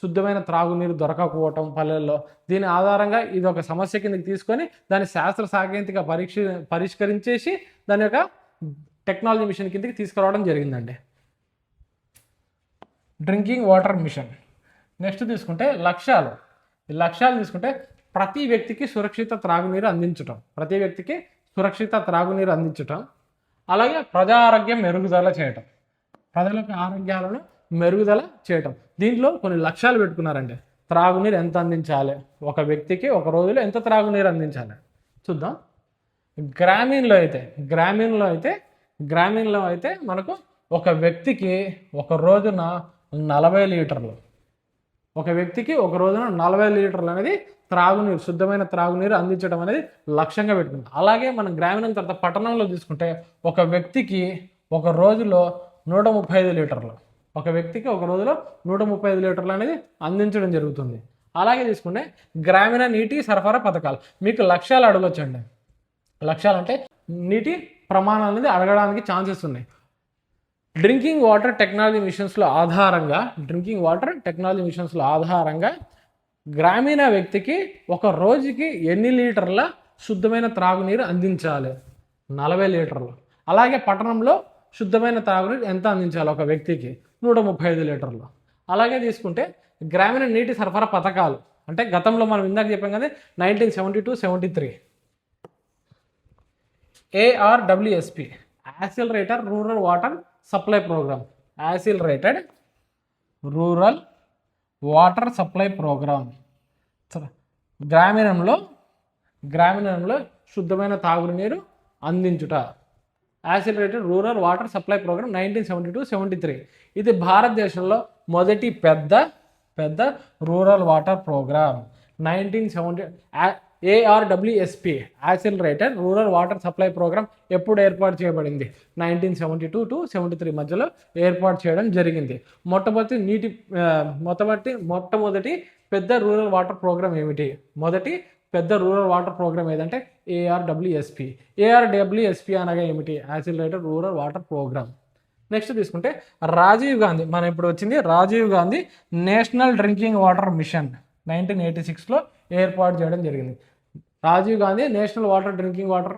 శుద్ధమైన త్రాగునీరు దొరకకపోవటం పల్లెల్లో, దీని ఆధారంగా ఇది ఒక సమస్య కిందకి తీసుకొని దాన్ని శాస్త్ర సాంకేతిక పరిష్కరించేసి దాని యొక్క టెక్నాలజీ మిషన్ కిందకి తీసుకురావడం జరిగిందండి. Drinking water machine. నెక్స్ట్ తీసుకుంటే లక్ష్యాలు తీసుకుంటే ప్రతి వ్యక్తికి సురక్షిత త్రాగునీరు అందించటం, అలాగే ప్రజా ఆరోగ్యం మెరుగుదల చేయటం, ప్రజలకు ఆరోగ్యాలను మెరుగుదల చేయటం. దీంట్లో కొన్ని లక్ష్యాలు పెట్టుకున్నారండి. త్రాగునీరు ఎంత అందించాలి, ఒక వ్యక్తికి ఒక రోజులో ఎంత త్రాగునీరు అందించాలి చూద్దాం. గ్రామీణంలో అయితే మనకు ఒక వ్యక్తికి ఒక రోజున 40 లీటర్లు, అనేది శుద్ధమైన త్రాగునీరు అందించడం అనేది లక్ష్యంగా పెట్టుకుంది. అలాగే మనం గ్రామీణం తర్వాత పట్టణంలో తీసుకుంటే ఒక వ్యక్తికి ఒక రోజులో 135 లీటర్లు, అనేది అందించడం జరుగుతుంది. అలాగే తీసుకుంటే గ్రామీణ నీటి సరఫరా పథకాలు. మీకు లక్ష్యాలు అడగొచ్చండి. లక్ష్యాలు అంటే నీటి ప్రమాణాలు అనేది అడగడానికి ఛాన్సెస్ ఉన్నాయి. డ్రింకింగ్ వాటర్ టెక్నాలజీ మిషన్స్లో ఆధారంగా గ్రామీణ వ్యక్తికి ఒక రోజుకి ఎన్ని లీటర్ల శుద్ధమైన త్రాగునీరు అందించాలి? 40 లీటర్లు. అలాగే పట్టణంలో శుద్ధమైన త్రాగునీరు ఎంత అందించాలి ఒక వ్యక్తికి? 135 లీటర్లు. అలాగే తీసుకుంటే గ్రామీణ నీటి సరఫరా పథకాలు అంటే గతంలో మనం ఇందాక చెప్పాం కదా 1972-73 ARWSP accelerated rural water supply programme. గ్రామీణంలో శుద్ధమైన తాగునీరు అందించుట, accelerated rural water supply programme 1972-73. ఇది భారతదేశంలో మొదటి పెద్ద rural water programme. 1970 ARWSP accelerated rural water supply programme ఎప్పుడు ఏర్పాటు చేయబడింది? 1972-73 మధ్యలో ఏర్పాటు చేయడం జరిగింది. మొట్టమొదటి పెద్ద రూరల్ వాటర్ ప్రోగ్రామ్ ఏమిటి? మొదటి పెద్ద రూరల్ వాటర్ ప్రోగ్రామ్ ఏదంటే ARWSP అనగా ఏమిటి? Accelerated rural water programme. Next తీసుకుంటే రాజీవ్ గాంధీ, మనం ఇప్పుడు వచ్చింది Rajiv Gandhi national drinking water mission 1986లో ఏర్పాటు చేయడం జరిగింది. Rajiv Gandhi national drinking water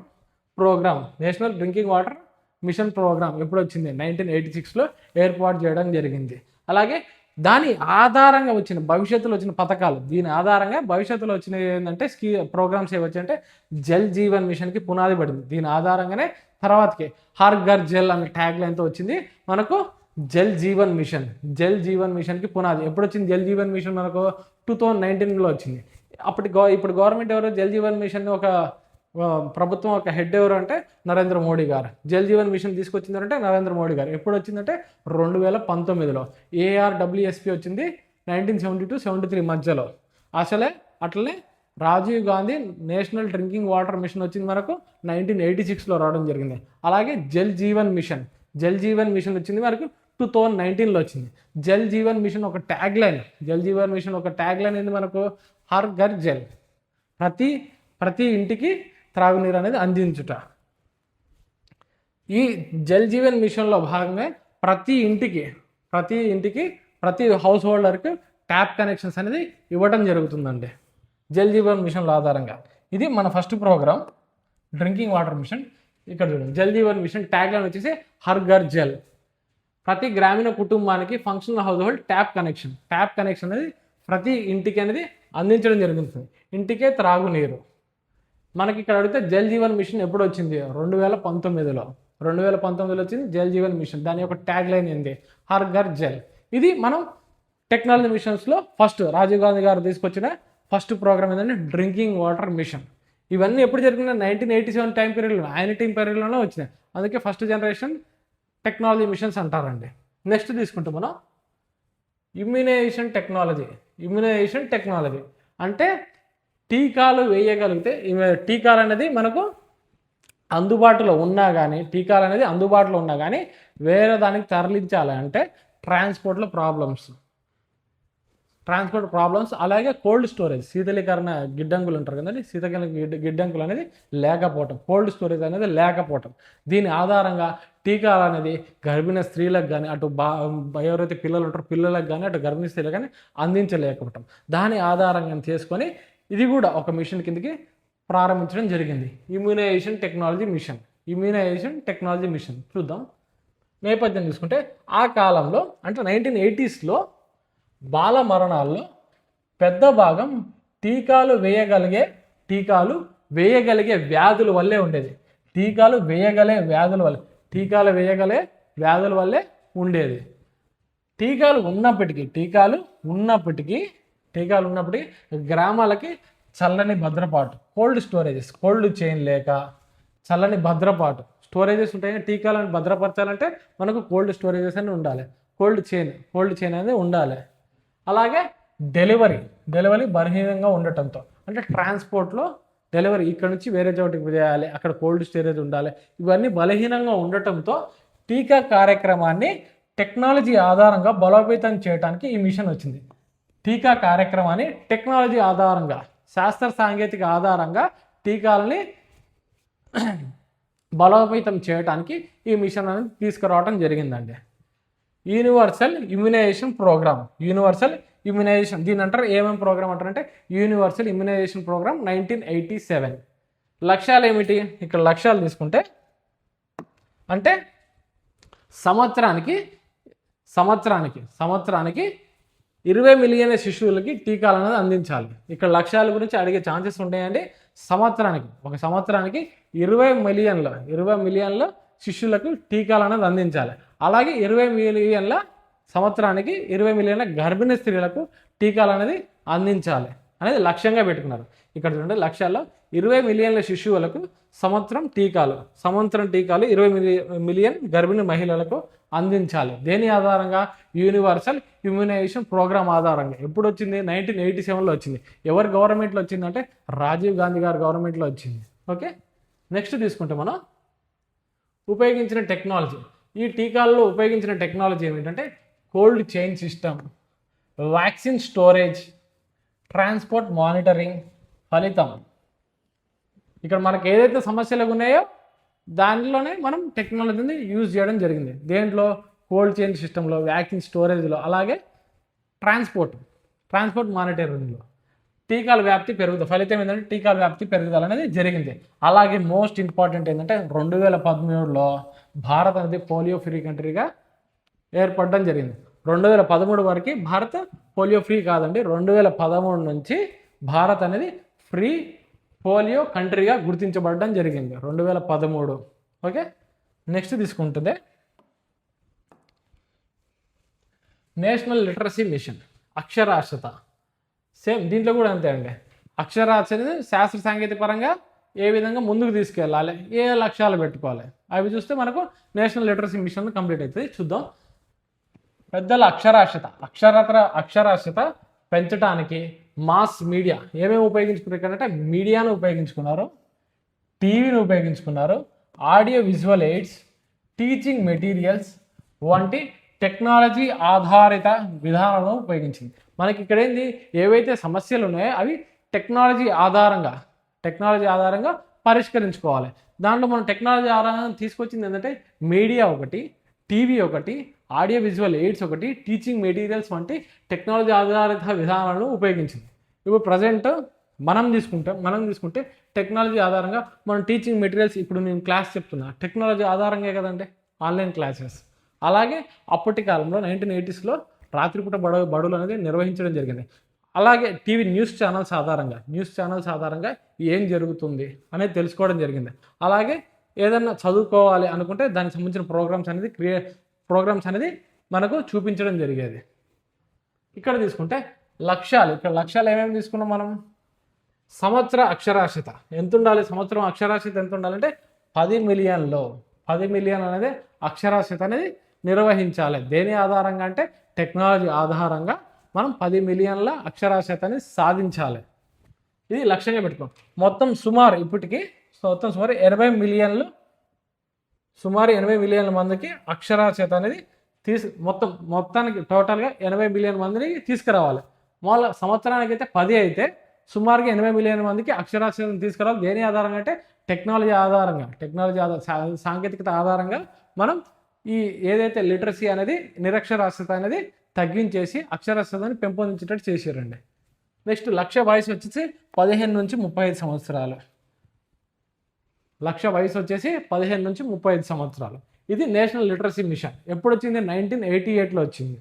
mission programme ఎప్పుడు వచ్చింది? 1986లో ఏర్పాటు చేయడం జరిగింది. అలాగే దాని ఆధారంగా వచ్చిన భవిష్యత్తులో వచ్చిన పథకాలు, దీని ఆధారంగా భవిష్యత్తులో వచ్చిన ఏంటంటే ప్రోగ్రామ్స్ ఏవచ్చాయంటే జల్ జీవన్ మిషన్కి పునాది పడింది. దీని ఆధారంగానే తర్వాతకి హర్ ఘర్ జల్ అనే ట్యాగ్ లైన్తో వచ్చింది మనకు జల్ జీవన్ మిషన్. జల్ జీవన్ మిషన్కి పునాది ఎప్పుడు వచ్చింది? జల్ జీవన్ మిషన్ మనకు 2019లో వచ్చింది. ఇప్పుడు గవర్నమెంట్ ఎవరు? జల్ జీవన్ మిషన్ ఒక ప్రభుత్వం ఒక హెడ్ ఎవరు అంటే నరేంద్ర మోడీ గారు. జల్ జీవన్ మిషన్ తీసుకొచ్చిందంటే నరేంద్ర మోడీ గారు. ఎప్పుడు వచ్చిందంటే 2019లో. ARWSP వచ్చింది 1972-73 మధ్యలో. అట్లనే Rajiv Gandhi national drinking water mission వచ్చింది మనకు 1986లో రావడం జరిగింది. అలాగే జల్ జీవన్ మిషన్ వచ్చింది మనకు 2019లో వచ్చింది. జల్ జీవన్ మిషన్ ఒక ట్యాగ్ లైన్ ఏంది మనకు? హర్ ఘర్ జల్, ప్రతి ఇంటికి త్రాగునీరు అనేది అందించుట. ఈ జల్ జీవన్ మిషన్లో భాగంగా ప్రతి ఇంటికి ప్రతి హౌస్ హోల్డర్కి ట్యాప్ కనెక్షన్స్ అనేది ఇవ్వడం జరుగుతుందండి జల్ జీవన్ మిషన్ల ఆధారంగా. ఇది మన first program drinking water mission. ఇక్కడ చూడండి, Jal Jeevan mission tagline వచ్చేసి హర్ ఘర్ జల్. ప్రతి గ్రామీణ కుటుంబానికి functional household tap connection అనేది ప్రతి ఇంటికి అనేది అందించడం జరుగుతుంది. ఇంటికే త్రాగునీరు. మనకి ఇక్కడ అడిగితే జల్ జీవన్ మిషన్ ఎప్పుడు వచ్చింది? 2019లో వచ్చింది జల్ జీవన్ మిషన్. దాని యొక్క ట్యాగ్ లైన్ ఏంది? హర్ ఘర్ జల్. ఇది మనం టెక్నాలజీ మిషన్స్లో ఫస్ట్ రాజీవ్ గాంధీ గారు తీసుకొచ్చిన ఫస్ట్ ప్రోగ్రామ్ ఏంటంటే డ్రింకింగ్ వాటర్ మిషన్. ఇవన్నీ ఎప్పుడు జరిగిన 1987 టైం పీరియడ్లో, ఆయన టైం పీరియడ్లోనే వచ్చినాయి. అందుకే ఫస్ట్ జనరేషన్ టెక్నాలజీ మిషన్స్ అంటారండి. నెక్స్ట్ తీసుకుంటే మనం ఇమ్యునైజేషన్ టెక్నాలజీ అంటే టీకాలు వేయగలిగితే, టీకాలు అనేది మనకు అందుబాటులో ఉన్నా కానీ వేరే దానికి తరలించాలి అంటే ట్రాన్స్పోర్ట్ ప్రాబ్లమ్స్, అలాగే కోల్డ్ స్టోరేజ్, శీతలీకరణ గిడ్డంగులు ఉంటారు కదండి, శీతలీకరణ గిడ్డంగులు అనేది లేకపోవటం, కోల్డ్ స్టోరేజ్ అనేది లేకపోవటం. దీని ఆధారంగా టీకాలు అనేది గర్భిణీ స్త్రీలకు కానీ, అటు ఎవరైతే పిల్లలు ఉంటారో పిల్లలకు కానీ, అటు గర్భిణీ స్త్రీలకు కానీ అందించలేకపోవటం. దాని ఆధారంగా చేసుకొని ఇది కూడా ఒక మిషన్ కిందకి ప్రారంభించడం జరిగింది. ఇమ్యునైజేషన్ టెక్నాలజీ మిషన్ చూద్దాం. నేపథ్యం చూసుకుంటే ఆ కాలంలో అంటే 1980sలో బాల మరణాల్లో పెద్ద భాగం టీకాలు వేయగలిగే వ్యాధుల వల్లే ఉండేది. టీకాలు వేయగలే వ్యాధుల వల్లే ఉండేది. టీకాలు ఉన్నప్పటికీ గ్రామాలకి చల్లని భద్రపాటు, కోల్డ్ చైన్ లేక చల్లని భద్రపాటు స్టోరేజెస్ ఉంటాయి. టీకాలను భద్రపరచాలంటే మనకు కోల్డ్ స్టోరేజెస్ అని ఉండాలి, కోల్డ్ చైన్ అనేది ఉండాలి. అలాగే డెలివరీ బలహీనంగా ఉండటంతో, అంటే ట్రాన్స్పోర్ట్లో డెలివరీ ఇక్కడ నుంచి వేరే చోటికి చేయాలి, అక్కడ కోల్డ్ స్టోరేజ్ ఉండాలి. ఇవన్నీ బలహీనంగా ఉండటంతో టీకా కార్యక్రమాన్ని టెక్నాలజీ ఆధారంగా బలోపేతం చేయడానికి ఈ మిషన్ వచ్చింది. టీకా కార్యక్రమాన్ని టెక్నాలజీ ఆధారంగా, శాస్త్ర సాంకేతిక ఆధారంగా టీకాలని బలోపేతం చేయడానికి ఈ మిషన్ అనేది తీసుకురావడం జరిగిందండి. యూనివర్సల్ ఇమ్యునైజేషన్ ప్రోగ్రామ్, దీని అంటారు ఏమేమి ప్రోగ్రామ్ అంటారంటే యూనివర్సల్ ఇమ్యునైజేషన్ ప్రోగ్రామ్ 1987. లక్ష్యాలు ఏమిటి? ఇక్కడ లక్ష్యాలు తీసుకుంటే అంటే సంవత్సరానికి 20 మిలియన్ల శిశువులకి టీకాలు అనేది అందించాలి. ఇక్కడ లక్ష్యాల గురించి అడిగే ఛాన్సెస్ ఉంటాయండి. ఒక సంవత్సరానికి 20 మిలియన్ల శిశువులకు టీకాలు అనేది అందించాలి. అలాగే 20 మిలియన్ల గర్భిణీ స్త్రీలకు టీకాలు అనేది అందించాలి అనేది లక్ష్యంగా పెట్టుకున్నారు. ఇక్కడ చూడండి, లక్ష్యాల్లో 20 మిలియన్ల శిశువులకు సంవత్సరం టీకాలు 20 మిలియన్ గర్భిణీ మహిళలకు అందించాలి. దేని ఆధారంగా? యూనివర్సల్ ఇమ్యునైజేషన్ ప్రోగ్రామ్ ఆధారంగా. ఎప్పుడు వచ్చింది? 1987లో వచ్చింది. ఎవరి గవర్నమెంట్లో వచ్చిందంటే రాజీవ్ గాంధీ గారి గవర్నమెంట్లో వచ్చింది. ఓకే, నెక్స్ట్ తీసుకుంటే మనం ఉపయోగించిన టెక్నాలజీ. ఈ టీకాల్లో ఉపయోగించిన టెక్నాలజీ ఏమిటంటే cold chain system, vaccine storage, transport monitoring. ఫలితం ఇక్కడ మనకు ఏదైతే సమస్యలు ఉన్నాయో దానిలోనే మనం టెక్నాలజీని యూజ్ చేయడం జరిగింది. దేంట్లో? కోల్డ్ చైన్ సిస్టంలో, వ్యాక్సిన్ స్టోరేజ్లో, అలాగే ట్రాన్స్పోర్ట్ మానిటరింగ్లో. టీకాల వ్యాప్తి పెరుగుదల. ఫలితం ఏంటంటే టీకాల వ్యాప్తి పెరుగుదల అనేది జరిగింది. అలాగే మోస్ట్ ఇంపార్టెంట్ ఏంటంటే 2013లో భారత్ అనేది పోలియో ఫ్రీ కంట్రీగా ఏర్పడడం జరిగింది. 2013 వరకు భారత్ పోలియో ఫ్రీ కాదండి. 2013 నుంచి భారత్ అనేది ఫ్రీ పోలియో కంట్రీగా గుర్తించబడడం జరిగింది. 2013 ఓకే, నెక్స్ట్ తీసుకుంటుంది నేషనల్ లిటరసీ మిషన్, అక్షరాస్యత. సేమ్ దీంట్లో కూడా అంతే అండి. అక్షరాస్యతని శాస్త్ర సాంకేతిక పరంగా ఏ విధంగా ముందుకు తీసుకెళ్ళాలి, ఏ లక్ష్యాలు పెట్టుకోవాలి, అవి చూస్తే మనకు నేషనల్ లిటరసీ మిషన్ కంప్లీట్ అవుతుంది. చూద్దాం. పెద్దల అక్షరాస్యత పెంచడానికి మాస్ మీడియా ఏమేమి ఉపయోగించుకున్నారంటే మీడియాను ఉపయోగించుకున్నారు, టీవీని ఉపయోగించుకున్నారు, audio visual aids, teaching materials వంటి టెక్నాలజీ ఆధారిత విధానాలను ఉపయోగించింది. మనకి ఇక్కడ ఏంది, ఏవైతే సమస్యలు ఉన్నాయో అవి టెక్నాలజీ ఆధారంగా పరిష్కరించుకోవాలి. దాంట్లో మనం టెక్నాలజీ ఆధారంగా తీసుకొచ్చింది ఏంటంటే మీడియా ఒకటి, టీవీ ఒకటి, ఆడియో విజువల్ ఎయిడ్స్ ఒకటి, టీచింగ్ మెటీరియల్స్ వంటి టెక్నాలజీ ఆధారిత విధానాలను ఉపయోగించింది. ఇప్పుడు ప్రజెంట్ మనం తీసుకుంటే టెక్నాలజీ ఆధారంగా మనం టీచింగ్ మెటీరియల్స్, ఇప్పుడు నేను క్లాస్ చెప్తున్నా టెక్నాలజీ ఆధారంగా కదండి, ఆన్లైన్ క్లాసెస్. అలాగే అప్పటి కాలంలో 1980s రాత్రిపూట బడులు అనేది నిర్వహించడం జరిగింది. అలాగే టీవీ న్యూస్ ఛానల్స్ ఆధారంగా ఏం జరుగుతుంది అనేది తెలుసుకోవడం జరిగింది. అలాగే ఏదన్నా చదువుకోవాలి అనుకుంటే దానికి సంబంధించిన ప్రోగ్రామ్స్ అనేది మనకు చూపించడం జరిగేది. ఇక్కడ తీసుకుంటే లక్ష్యాలు ఏమేమి తీసుకున్నాం మనం. సంవత్సర అక్షరాస్యత ఎంత ఉండాలి, సంవత్సరం అక్షరాస్యత ఎంత ఉండాలంటే 10 మిలియన్ అనేది అక్షరాస్యత అనేది నిర్వహించాలి. దేని ఆధారంగా అంటే టెక్నాలజీ ఆధారంగా మనం 10 మిలియన్ల అక్షరాస్యతని సాధించాలి. ఇది లక్ష్యంగా పెట్టుకోం. మొత్తం సుమారు 80 మిలియన్ల మందికి అక్షరాస్యత అనేది మొత్తానికి టోటల్గా 80 మిలియన్ మందిని తీసుకురావాలి. సంవత్సరానికి అయితే 10 అయితే సుమారుగా 80 మిలియన్ మందికి అక్షరాస్యతను తీసుకురావాలి. దేని ఆధారంగా అంటే టెక్నాలజీ సాంకేతికత ఆధారంగా మనం ఈ ఏదైతే లిటరసీ అనేది నిరక్షరాస్యత అనేది తగ్గించేసి అక్షరాస్యతని పెంపొందించేటట్టు చేశారండి. నెక్స్ట్ లక్ష్య వయసు వచ్చేసి 15 నుంచి 35 సంవత్సరాలు. లక్ష్య వయసు వచ్చేసి 15 నుంచి 35 సంవత్సరాలు. ఇది నేషనల్ లిటరసీ మిషన్. ఎప్పుడు వచ్చింది, 1988లో వచ్చింది.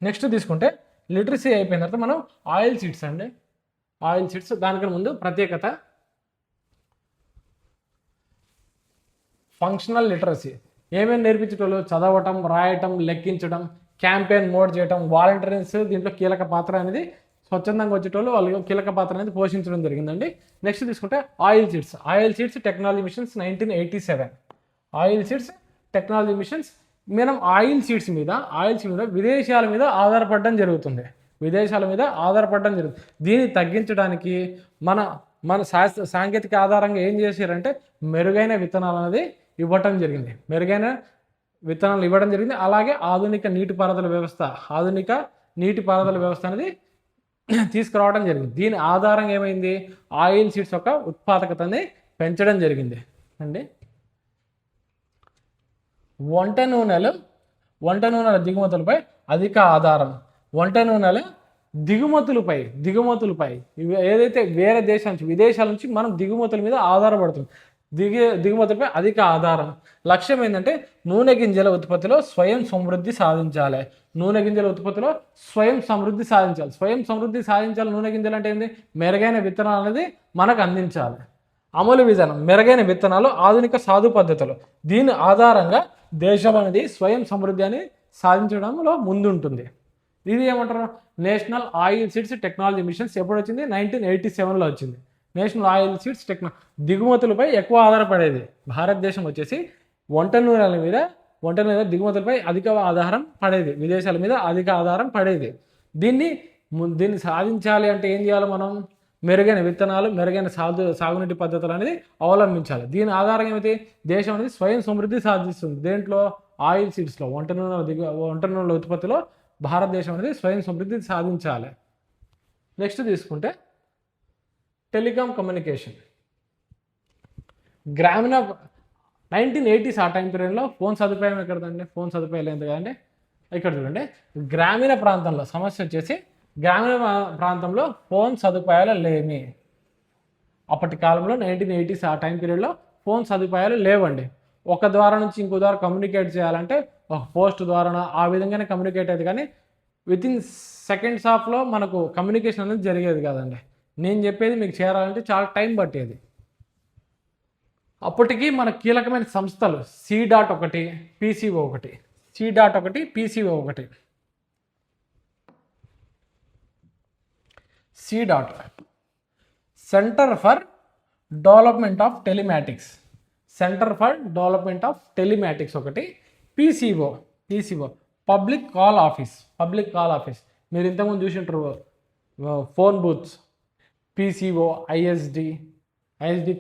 నెక్స్ట్ తీసుకుంటే లిటరసీ అయిపోయిన తర్వాత మనం ఆయిల్ సీడ్స్ దానికన్నా ముందు ప్రత్యేకత ఫంక్షనల్ లిటరసీ. ఏమేమి నేర్పించేటోళ్ళు, చదవటం, రాయటం, లెక్కించడం, క్యాంపెయిన్ మోడ్ చేయటం, వాలంటీర్స్ దీంట్లో కీలక పాత్ర అనేది స్వచ్ఛందంగా వచ్చేటోళ్ళు వాళ్ళు కీలక పాత్ర అనేది పోషించడం జరిగిందండి. నెక్స్ట్ తీసుకుంటే oil seeds technology machines 1987. Oil seeds technology machines మనం ఆయిల్ సీడ్స్ మీద విదేశాల మీద ఆధారపడడం జరుగుతుంది. దీన్ని తగ్గించడానికి మన సాంకేతిక ఆధారంగా ఏం చేశారంటే మెరుగైన విత్తనాలు అనేది ఇవ్వటం జరిగింది. అలాగే ఆధునిక నీటిపారుదల వ్యవస్థ అనేది తీసుకురావడం జరిగింది. దీని ఆధారంగా ఏమైంది, ఆయిల్ సీడ్స్ యొక్క ఉత్పాదకతని పెంచడం జరిగింది అండి. వంట నూనెల దిగుమతులపై అధిక ఆధారం. వంట నూనెల దిగుమతులపై ఏదైతే వేరే విదేశాల నుంచి మనం దిగుమతుల మీద ఆధారపడుతుంది. దిగుమతులపై అధిక ఆధారం. లక్ష్యం ఏంటంటే నూనె గింజల ఉత్పత్తిలో స్వయం సమృద్ధి సాధించాలి. స్వయం సమృద్ధి సాధించాలి. నూనె గింజలు అంటే ఏంటి, మెరుగైన విత్తనాలు అనేది మనకు అందించాలి. అమలు విధానం, మెరుగైన విత్తనాలు, ఆధునిక సాగు పద్ధతులు. దీని ఆధారంగా దేశం అనేది స్వయం సమృద్ధి అని సాధించడంలో ముందుంటుంది. ఇది ఏమంటారు, national oil seeds technology machines ఎప్పుడు వచ్చింది, 1987లో వచ్చింది. నేషనల్ ఆయిల్ సీడ్స్ దిగుమతులపై ఎక్కువ ఆధారపడేది. భారతదేశం వచ్చేసి వంట నూనెల దిగుమతులపై అధిక ఆధారం పడేది, విదేశాల మీద అధిక ఆధారం పడేది. దీన్ని సాధించాలి అంటే ఏం చేయాలి, మనం మెరుగైన విత్తనాలు, మెరుగైన సాగునీటి పద్ధతులు అనేది అవలంబించాలి. దీని ఆధారంగా ఏమైతే దేశం అనేది స్వయం సమృద్ధి సాధిస్తుంది. దేంట్లో, ఆయిల్ సీడ్స్లో, వంట నూనెల ఉత్పత్తిలో భారతదేశం అనేది స్వయం సమృద్ధి సాధించాలి. నెక్స్ట్ తీసుకుంటే టెలికాం కమ్యూనికేషన్. గ్రామీణ 1980s ఆ టైం పీరియడ్లో ఫోన్ సదుపాయం ఎక్కడదండి, ఫోన్ సదుపాయాలు ఎంత కదండి. ఇక్కడ చూడండి, గ్రామీణ ప్రాంతంలో సమస్య వచ్చేసి గ్రామీణ ప్రాంతంలో ఫోన్ సదుపాయాలు లేని. అప్పటి కాలంలో 1980s ఆ టైం పీరియడ్లో ఫోన్ సదుపాయాలు లేవండి. ఒక ద్వారా నుంచి ఇంకో ద్వారా కమ్యూనికేట్ చేయాలంటే ఒక పోస్ట్ ద్వారా ఆ విధంగానే కమ్యూనికేట్ అయ్యేది, కానీ వితిన్ సెకండ్స్ ఆఫ్లో మనకు కమ్యూనికేషన్ అనేది జరిగేది కాదండి. నేను చెప్పేది మీకు చేరాలంటే చాలా టైం పట్టేది. అప్పటికి మన కీలకమైన సంస్థలు C.1 PCO ఒకటి C.1 PCO ఒకటి C.1 centre for development of telematics ఒకటి PCO పబ్లిక్ కాల్ ఆఫీస్ మీరు ఇంతకుముందు చూసింటారు phone booths PCO ISD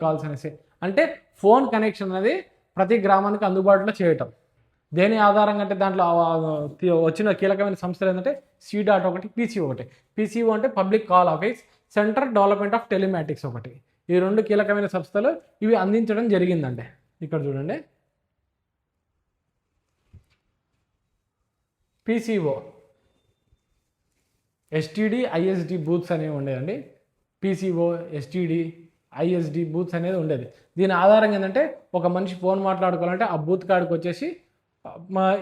calls అనేసి అంటే ఫోన్ కనెక్షన్ అనేది ప్రతి గ్రామానికి అందుబాటులో చేయటం. దేని ఆధారంగా అంటే దాంట్లో వచ్చిన కీలకమైన సంస్థలు ఏంటంటే C.1 PCO అంటే public call office, centre development of telematics ఒకటి. ఈ రెండు కీలకమైన సంస్థలు ఇవి అందించడం జరిగిందండి. ఇక్కడ చూడండి PCO STD ISD బూత్స్ అనేవి ఉండేదండి. PCO STD ISD బూత్స్ అనేది ఉండేది. దీని ఆధారంగా ఏంటంటే ఒక మనిషి ఫోన్ మాట్లాడుకోవాలంటే ఆ బూత్ కాడికి వచ్చేసి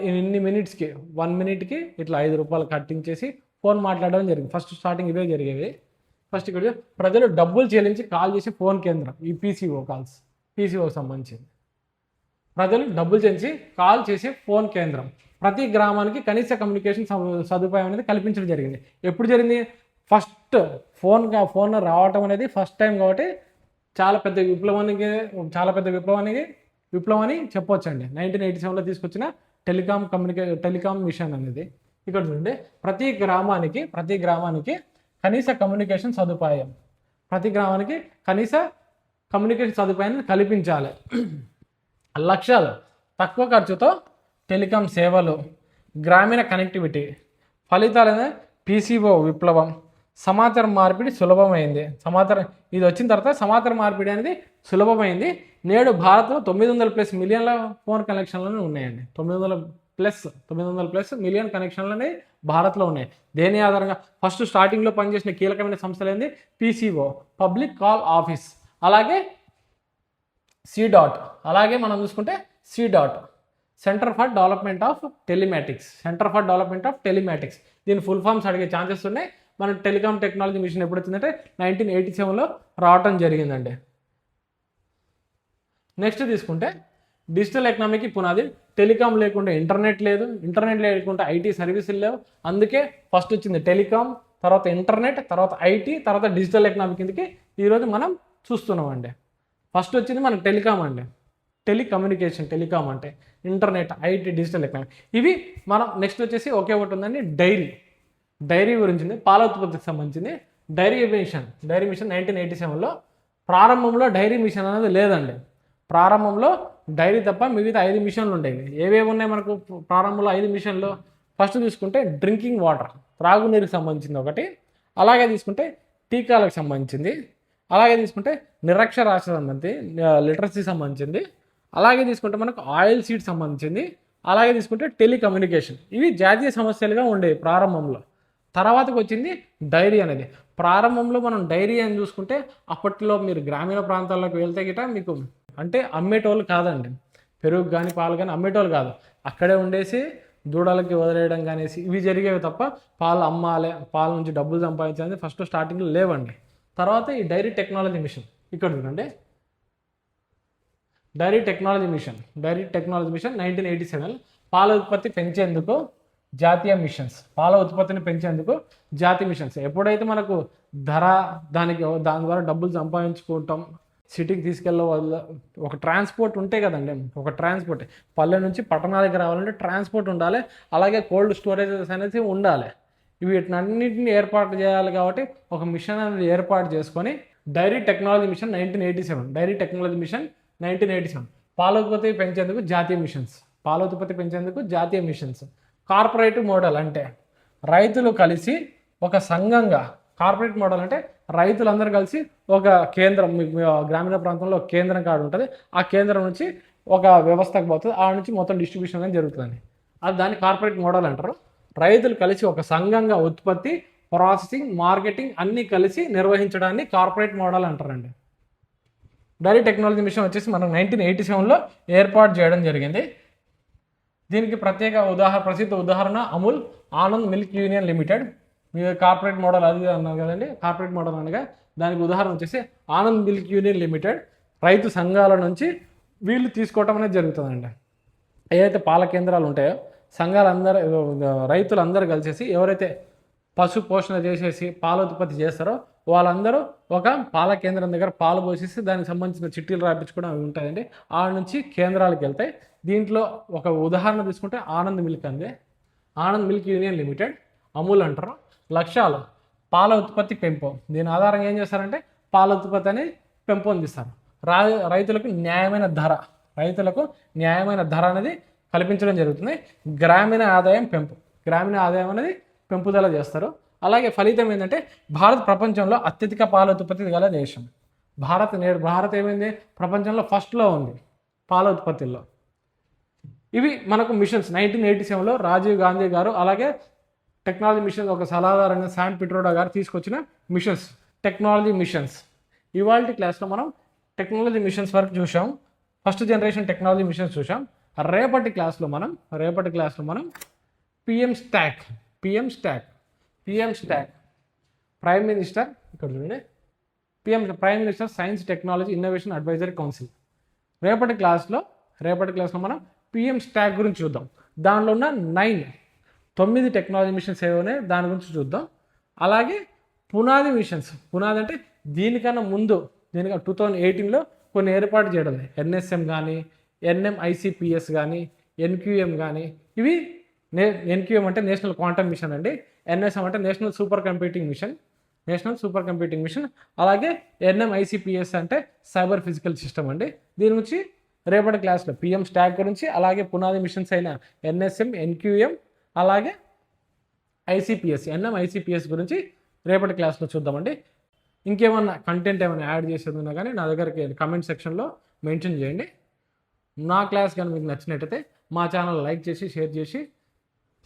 ఇన్ని మినిట్స్కి 1 మినిట్కి ఇట్లా 5 రూపాయలు కట్టించేసి ఫోన్ మాట్లాడడం జరిగింది. ఫస్ట్ స్టార్టింగ్ ఇవే జరిగేవి. ఫస్ట్ ఇక్కడ ప్రజలు డబ్బులు చెల్లించి కాల్ చేసే ఫోన్ కేంద్రం ఈ PCOకి సంబంధించింది. ప్రజలు డబ్బులు చెల్లించి కాల్ చేసే ఫోన్ కేంద్రం ప్రతి గ్రామానికి కనీస కమ్యూనికేషన్ సదుపాయం అనేది కల్పించడం జరిగింది. ఎప్పుడు జరిగింది? ఫస్ట్ ఫోన్ రావటం అనేది ఫస్ట్ టైం కాబట్టి చాలా పెద్ద విప్లవాన్ని చెప్పవచ్చండి. 1987లో తీసుకొచ్చిన టెలికాం మిషన్ అనేది. ఇక్కడ చూడండి ప్రతి గ్రామానికి కనీస కమ్యూనికేషన్ సదుపాయాన్ని కల్పించాలి. లక్ష్యాలు: తక్కువ ఖర్చుతో టెలికాం సేవలు, గ్రామీణ కనెక్టివిటీ. ఫలితాలు: PCO విప్లవం, సమాచార మార్పిడి సులభమైంది. ఇది వచ్చిన తర్వాత సమాచార మార్పిడి అనేది సులభమైంది. నేడు భారత్లో 900+ మిలియన్ల ఫోన్ కనెక్షన్లు ఉన్నాయండి. 900+ మిలియన్ కనెక్షన్లు అనేవి భారత్లో ఉన్నాయి. దేని ఆధారంగా? ఫస్ట్ స్టార్టింగ్లో పనిచేసిన కీలకమైన సంస్థలు ఏంది? PCO పబ్లిక్ కాల్ ఆఫీస్, అలాగే C.1, అలాగే మనం చూసుకుంటే C.1 centre for development of telematics. దీని ఫుల్ ఫామ్స్ అడిగే ఛాన్సెస్ ఉన్నాయి. మన టెలికాం టెక్నాలజీ మిషన్ ఎప్పుడు వచ్చిందంటే 1987లో రావటం జరిగిందండి. నెక్స్ట్ తీసుకుంటే డిజిటల్ ఎకనామీకి పునాది. టెలికాం లేకుండా ఇంటర్నెట్ లేదు, ఇంటర్నెట్ లేకుండా IT సర్వీసులు లేవు. అందుకే ఫస్ట్ వచ్చింది టెలికాం, తర్వాత ఇంటర్నెట్, తర్వాత IT, తర్వాత డిజిటల్ ఎకనామీ కిందకి ఈరోజు మనం చూస్తున్నామండి. ఫస్ట్ వచ్చింది మనకు టెలికాం అండి. టెలికాం అంటే ఇంటర్నెట్, IT, డిజిటల్ ఎకనామీ. ఇవి మనం నెక్స్ట్ వచ్చేసి ఒకే ఒకటి ఉందండి, డైరీ గురించి, పాల ఉత్పత్తికి సంబంధించింది. డైరీ మిషన్ 1987లో. ప్రారంభంలో డైరీ మిషన్ అనేది లేదండి. ప్రారంభంలో డైరీ తప్ప మిగతా 5 మిషన్లు ఉండేవి. ఏవేవి ఉన్నాయి మనకు ప్రారంభంలో 5 మిషన్లు? ఫస్ట్ తీసుకుంటే డ్రింకింగ్ వాటర్, త్రాగునీరుకి సంబంధించింది ఒకటి. అలాగే తీసుకుంటే టీకాలకు సంబంధించింది. అలాగే తీసుకుంటే నిరక్షరాస్యత సంబంధించి లిటరసీ సంబంధించింది. అలాగే తీసుకుంటే మనకు ఆయిల్ సీడ్ సంబంధించింది. అలాగే తీసుకుంటే టెలికమ్యూనికేషన్. ఇవి జాతీయ సమస్యలుగా ఉండేవి ప్రారంభంలో. తర్వాతకు వచ్చింది డైరీ అనేది. ప్రారంభంలో మనం డైరీ అని చూసుకుంటే అప్పట్లో మీరు గ్రామీణ ప్రాంతాల్లోకి వెళ్తే గిట మీకు అంటే అమ్మేటోళ్ళు కాదండి, పెరుగు కానీ పాలు కానీ అమ్మేటోళ్ళు కాదు. అక్కడే ఉండేసి దూడలకి వదిలేయడం కానీ ఇవి జరిగేవి తప్ప పాలు అమ్మాలి, పాల నుంచి డబ్బులు సంపాదించాలి ఫస్ట్ స్టార్టింగ్లో లేవండి. తర్వాత ఈ డైరీ టెక్నాలజీ మిషన్ ఇక్కడ చూడండి. డైరీ టెక్నాలజీ మిషన్ 1987 పాల ఉత్పత్తి పెంచేందుకు జాతీయ మిషన్స్. జాతీయ మిషన్స్. ఎప్పుడైతే మనకు దాని ద్వారా డబ్బులు సంపాదించుకుంటాం, సిటీకి తీసుకెళ్ళే ఒక ట్రాన్స్పోర్ట్ ఉంటే కదండి, ఒక ట్రాన్స్పోర్ట్ పల్లె నుంచి పట్టణాలకు రావాలంటే ట్రాన్స్పోర్ట్ ఉండాలి. అలాగే కోల్డ్ స్టోరేజెస్ అనేది ఉండాలి. వీటినన్నింటినీ ఏర్పాటు చేయాలి కాబట్టి ఒక మిషన్ అనేది ఏర్పాటు చేసుకొని డైరీ టెక్నాలజీ మిషన్ 1987 పాల ఉత్పత్తి పెంచేందుకు జాతీయ మిషన్స్. కార్పొరేటివ్ మోడల్ అంటే రైతులు కలిసి ఒక సంఘంగా, కార్పొరేట్ మోడల్ అంటే రైతులందరూ కలిసి ఒక కేంద్రం, గ్రామీణ ప్రాంతంలో ఒక కేంద్రం కాడ ఉంటుంది. ఆ కేంద్రం నుంచి ఒక వ్యవస్థకు పోతుంది, ఆ నుంచి మొత్తం డిస్ట్రిబ్యూషన్ అనేది జరుగుతుంది. అది దాన్ని కార్పొరేట్ మోడల్ అంటారు. రైతులు కలిసి ఒక సంఘంగా ఉత్పత్తి, ప్రాసెసింగ్, మార్కెటింగ్ అన్నీ కలిసి నిర్వహించడాన్ని కార్పొరేట్ మోడల్ అంటారండి. డైరీ టెక్నాలజీ మిషన్ వచ్చేసి మనం 1987లో ఏర్పాటు చేయడం జరిగింది. దీనికి ప్రసిద్ధ ఉదాహరణ Amul Anand milk union limited. మీరు కార్పొరేట్ మోడల్ అది అన్నారు కదండి, కార్పొరేట్ మోడల్ అనగా దానికి ఉదాహరణ వచ్చేసి ఆనంద్ మిల్క్ యూనియన్ లిమిటెడ్. రైతు సంఘాల నుంచి వీళ్ళు తీసుకోవటం అనేది జరుగుతుందండి. ఏదైతే పాల కేంద్రాలు ఉంటాయో సంఘాలందరూ రైతులందరూ కలిసేసి ఎవరైతే పశు పోషణ చేసేసి పాల ఉత్పత్తి చేస్తారో వాళ్ళందరూ ఒక పాల కేంద్రం దగ్గర పాలు పోసేసి దానికి సంబంధించిన చిట్టీలు రాయించుకోవడం అవి ఉంటాయండి. ఆ నుంచి కేంద్రాలకు వెళ్తాయి. దీంట్లో ఒక ఉదాహరణ తీసుకుంటే ఆనంద్ మిల్క్ అండి, Anand milk union limited, Amul అంటారు. లక్ష్యాలు పాల ఉత్పత్తి పెంపం. దీని ఆధారంగా ఏం చేస్తారంటే పాల ఉత్పత్తి అనేది పెంపొందిస్తారు. రైతులకు న్యాయమైన ధర అనేది కల్పించడం జరుగుతుంది. గ్రామీణ ఆదాయం అనేది పెంపుదల చేస్తారు. అలాగే ఫలితం ఏంటంటే భారత్ ప్రపంచంలో అత్యధిక పాల ఉత్పత్తి గల దేశం. భారత్ ఏమైంది, ప్రపంచంలో ఫస్ట్లో ఉంది పాల ఉత్పత్తిలో. ఇవి మనకు మిషన్స్ 1987లో రాజీవ్ గాంధీ గారు అలాగే టెక్నాలజీ మిషన్ ఒక సలహాదారైన శామ్ పిట్రోడా గారు తీసుకొచ్చిన టెక్నాలజీ మిషన్స్. ఇవాళ క్లాస్లో మనం టెక్నాలజీ మిషన్స్ వరకు చూసాం. ఫస్ట్ జనరేషన్ టెక్నాలజీ మిషన్స్ చూసాం. రేపటి క్లాస్లో మనం పిఎం స్టాక్ ప్రైమ్ మినిస్టర్, ఇక్కడ చూడండి, prime minister science technology innovation advisory council. రేపటి క్లాస్లో మనం పిఎం స్టాక్ గురించి చూద్దాం. దానిలో ఉన్న 9 టెక్నాలజీ మిషన్స్ ఏవో దాని గురించి చూద్దాం. అలాగే పునాది అంటే దీనికన్నా 2018లో కొన్ని ఏర్పాటు చేయడం, ఎన్ఎస్ఎం కానీ, ఎన్ఎంఐసిపిఎస్ కానీ, ఎన్క్యూఎం కానీ. ఇవి ఎన్క్యూఎం అంటే నేషనల్ క్వాంటమ్ మిషన్ అండి, ఎన్ఎస్ఎం అంటే నేషనల్ సూపర్ కంప్యూటింగ్ మిషన్, అలాగే ఎన్ఎంఐసిపిఎస్ అంటే సైబర్ ఫిజికల్ సిస్టమ్ అండి. దీని గురించి రేపటి క్లాస్లో పిఎం స్టాక్ గురించి, అలాగే పునాది మిషన్స్ అయిన ఎన్ఎస్ఎం, ఎన్క్యూఎం, అలాగే ఎన్ఎంఐసిపిఎస్ గురించి రేపటి క్లాస్లో చూద్దామండి. ఇంకేమన్నా కంటెంట్ ఏమైనా యాడ్ చేసేది ఉన్నా కానీ నా దగ్గరికి కమెంట్ సెక్షన్లో మెన్షన్ చేయండి. నా క్లాస్ కానీ మీకు నచ్చినట్టయితే మా ఛానల్ లైక్ చేసి, షేర్ చేసి,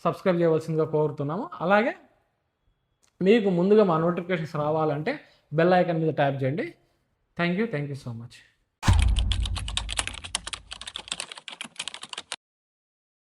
సబ్స్క్రైబ్ చేయవలసిందిగా కోరుతున్నాము. అలాగే మీకు ముందుగా మా నోటిఫికేషన్స్ రావాలంటే బెల్ ఐకాన్ మీద ట్యాప్ చేయండి. Thank you so much.